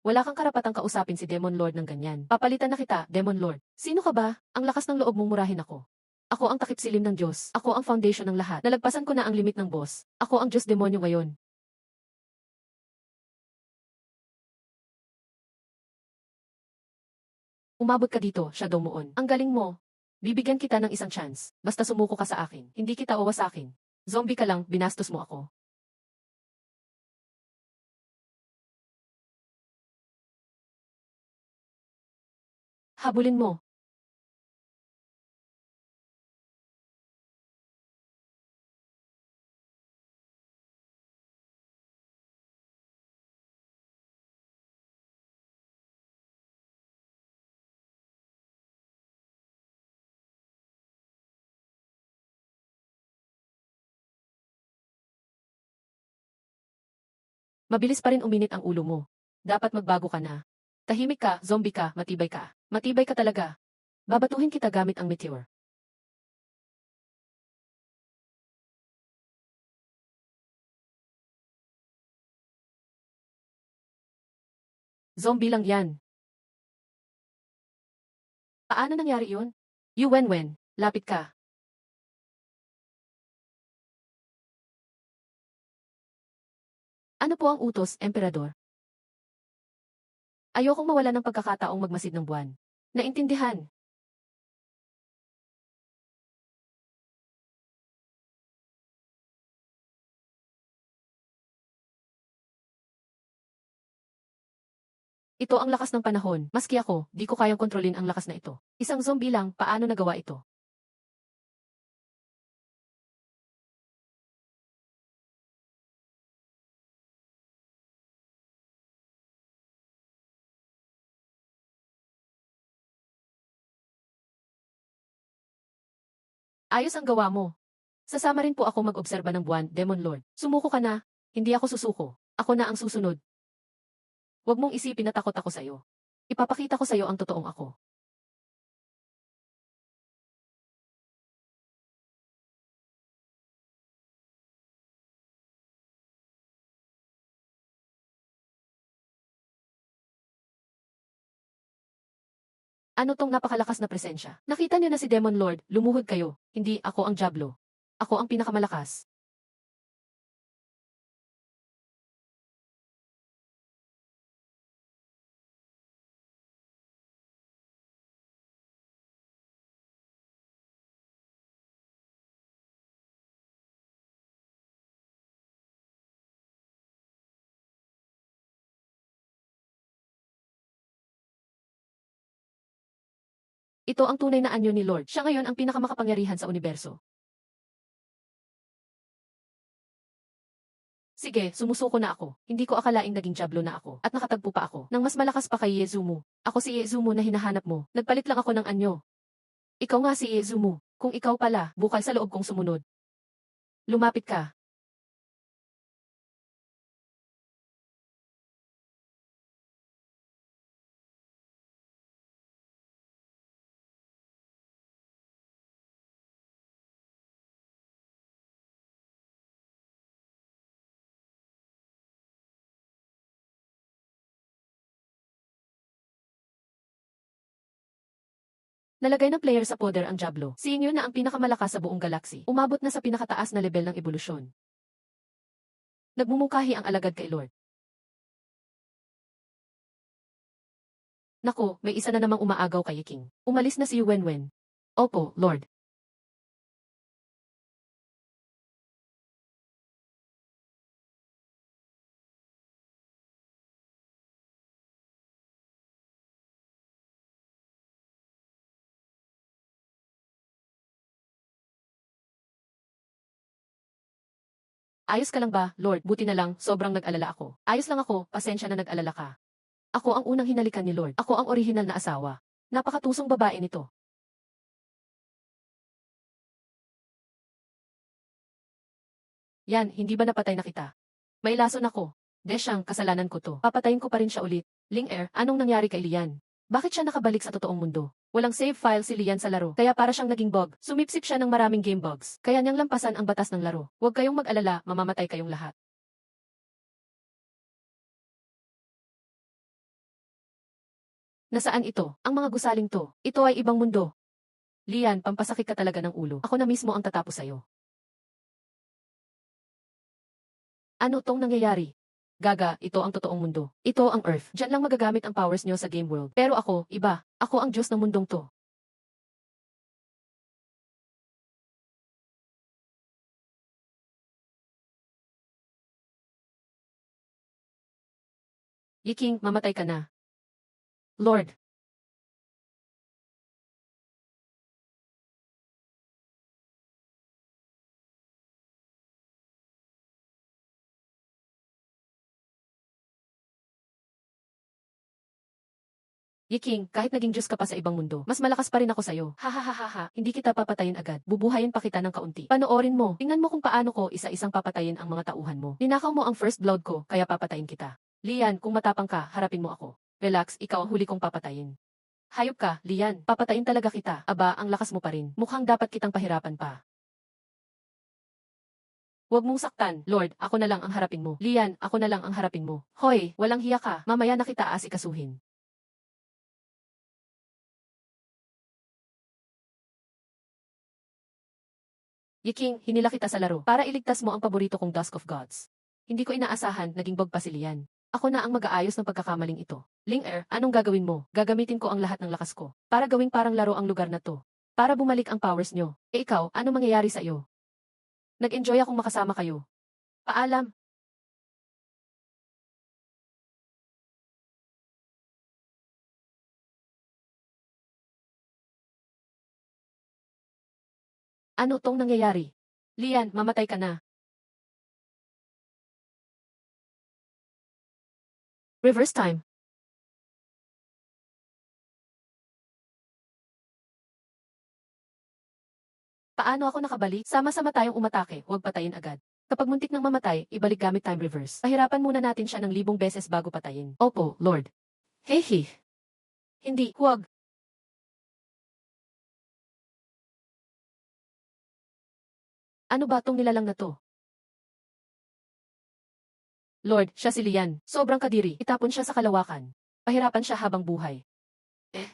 Wala kang karapatang kausapin si Demon Lord ng ganyan. Papalitan na kita, Demon Lord. Sino ka ba? Ang lakas ng loob mong murahin ako. Ako ang takip silim ng Diyos. Ako ang foundation ng lahat. Nalagpasan ko na ang limit ng boss. Ako ang Diyos demonyo ngayon. Umabot ka dito, Shadow Moon. Ang galing mo. Bibigyan kita ng isang chance. Basta sumuko ka sa akin. Hindi kita wawasakin. Zombie ka lang, binastos mo ako. Habulin mo. Mabilis pa rin uminit ang ulo mo. Dapat magbago ka na. Tahimik ka, zombie ka, matibay ka. Matibay ka talaga. Babatuhin kita gamit ang meteor. Zombie lang yan. Paano nangyari yun? Yuwenwen, lapit ka. Ano po ang utos, Emperador? Ayokong mawala ng pagkakataong magmasid ng buwan. Naintindihan. Ito ang lakas ng panahon. Maski ako, di ko kayang kontrolin ang lakas na ito. Isang zombie lang, paano nagawa ito? Ayos ang gawa mo. Sasama rin po ako mag-obserba ng buwan, Demon Lord. Sumuko ka na. Hindi ako susuko. Ako na ang susunod. Huwag mong isipin na takot ako sa'yo. Ipapakita ko sa'yo ang totoong ako. Ano tong napakalakas na presensya? Nakita niyo na si Demon Lord, lumuhod kayo. Hindi ako ang Diablo. Ako ang pinakamalakas. Ito ang tunay na anyo ni Lord. Siya ngayon ang pinakamakapangyarihan sa universo. Sige, sumusuko na ako. Hindi ko akalaing naging Diablo na ako. At nakatagpo pa ako ng mas malakas pa kay Yezumu. Ako si Yezumu na hinahanap mo. Nagpalit lang ako ng anyo. Ikaw nga si Yezumu. Kung ikaw pala, bukal sa loob kong sumunod. Lumapit ka. Nalagay ng player sa poder ang Diablo. Seeing yun na ang pinakamalakas sa buong galaxy. Umabot na sa pinakataas na level ng ebolusyon. Nagmumungkahi ang alagad kay Lord. Naku, may isa na namang umaagaw kay King. Umalis na si Wenwen. Opo, Lord. Ayos ka lang ba, Lord? Buti na lang, sobrang nag-alala ako. Ayos lang ako, pasensya na nag-alala ka. Ako ang unang hinalikan ni Lord. Ako ang orihinal na asawa. Napakatusong babae nito. Yan, hindi ba napatay na kita? May lason ako. Desyang, kasalanan ko to. Papatayin ko pa rin siya ulit. Ling Er, anong nangyari kay Lian? Bakit siya nakabalik sa totoong mundo? Walang save file si Lian sa laro, kaya para siyang naging bug. Sumipsip siya ng maraming game bugs. Kaya niyang lampasan ang batas ng laro. Huwag kayong mag-alala, mamamatay kayong lahat. Nasaan ito? Ang mga gusaling to. Ito ay ibang mundo. Lian, pampasakit ka talaga ng ulo. Ako na mismo ang tatapos sa'yo. Ano tong nangyayari? Gaga, ito ang totoong mundo. Ito ang Earth. Diyan lang magagamit ang powers niyo sa game world. Pero ako, iba. Ako ang Diyos ng mundong to. Yiking, mamatay ka na. Lord, Yiking, kahit naging Diyos ka pa sa ibang mundo, mas malakas pa rin ako sa'yo. Ha, hindi kita papatayin agad. Bubuhayin pa kita ng kaunti. Panoorin mo. Tingnan mo kung paano ko isa-isang papatayin ang mga tauhan mo. Ninakaw mo ang first blood ko, kaya papatayin kita. Lian, kung matapang ka, harapin mo ako. Relax, ikaw ang huli kong papatayin. Hayop ka, Lian. Papatayin talaga kita. Aba, ang lakas mo pa rin. Mukhang dapat kitang pahirapan pa. Huwag mong saktan, Lord. Ako na lang ang harapin mo. Lian, ako na lang ang harapin mo. Hoy, walang hiya ka. Mamaya na kita asikasuhin. Yiking, hinila kita sa laro para iligtas mo ang paborito kong Dusk of Gods. Hindi ko inaasahan, naging bug pa si Lian. Ako na ang mag-aayos ng pagkakamaling ito. Ling Er, anong gagawin mo? Gagamitin ko ang lahat ng lakas ko para gawing parang laro ang lugar na to. Para bumalik ang powers nyo. E ikaw, ano mangyayari sa iyo? Nag-enjoy akong makasama kayo. Paalam. Ano tong nangyayari? Lian, mamatay ka na. Reverse time. Paano ako nakabalik? Sama-sama tayong umatake, huwag patayin agad. Kapag muntik nang mamatay, ibalik gamit time reverse. Pahirapan muna natin siya ng 1,000 beses bago patayin. Opo, Lord. Hehe. Hindi, huwag. Ano ba tong nilalang na to? Lord, siya si Lian. Sobrang kadiri. Itapon siya sa kalawakan. Pahirapan siya habang buhay. Eh,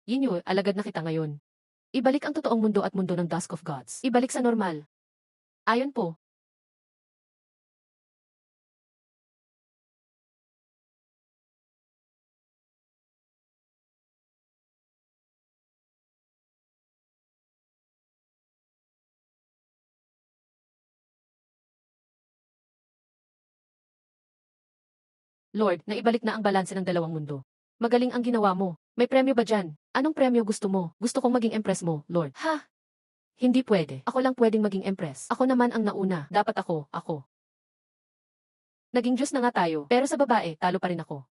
Yinyo, alagad na kita ngayon. Ibalik ang totoong mundo at mundo ng Dusk of Gods. Ibalik sa normal. Ayon po, Lord, naibalik na ang balanse ng dalawang mundo. Magaling ang ginawa mo. May premyo ba dyan? Anong premyo gusto mo? Gusto kong maging empress mo, Lord. Ha? Hindi pwede. Ako lang pwedeng maging empress. Ako naman ang nauna. Dapat ako. Naging Diyos na nga tayo, pero sa babae, talo pa rin ako.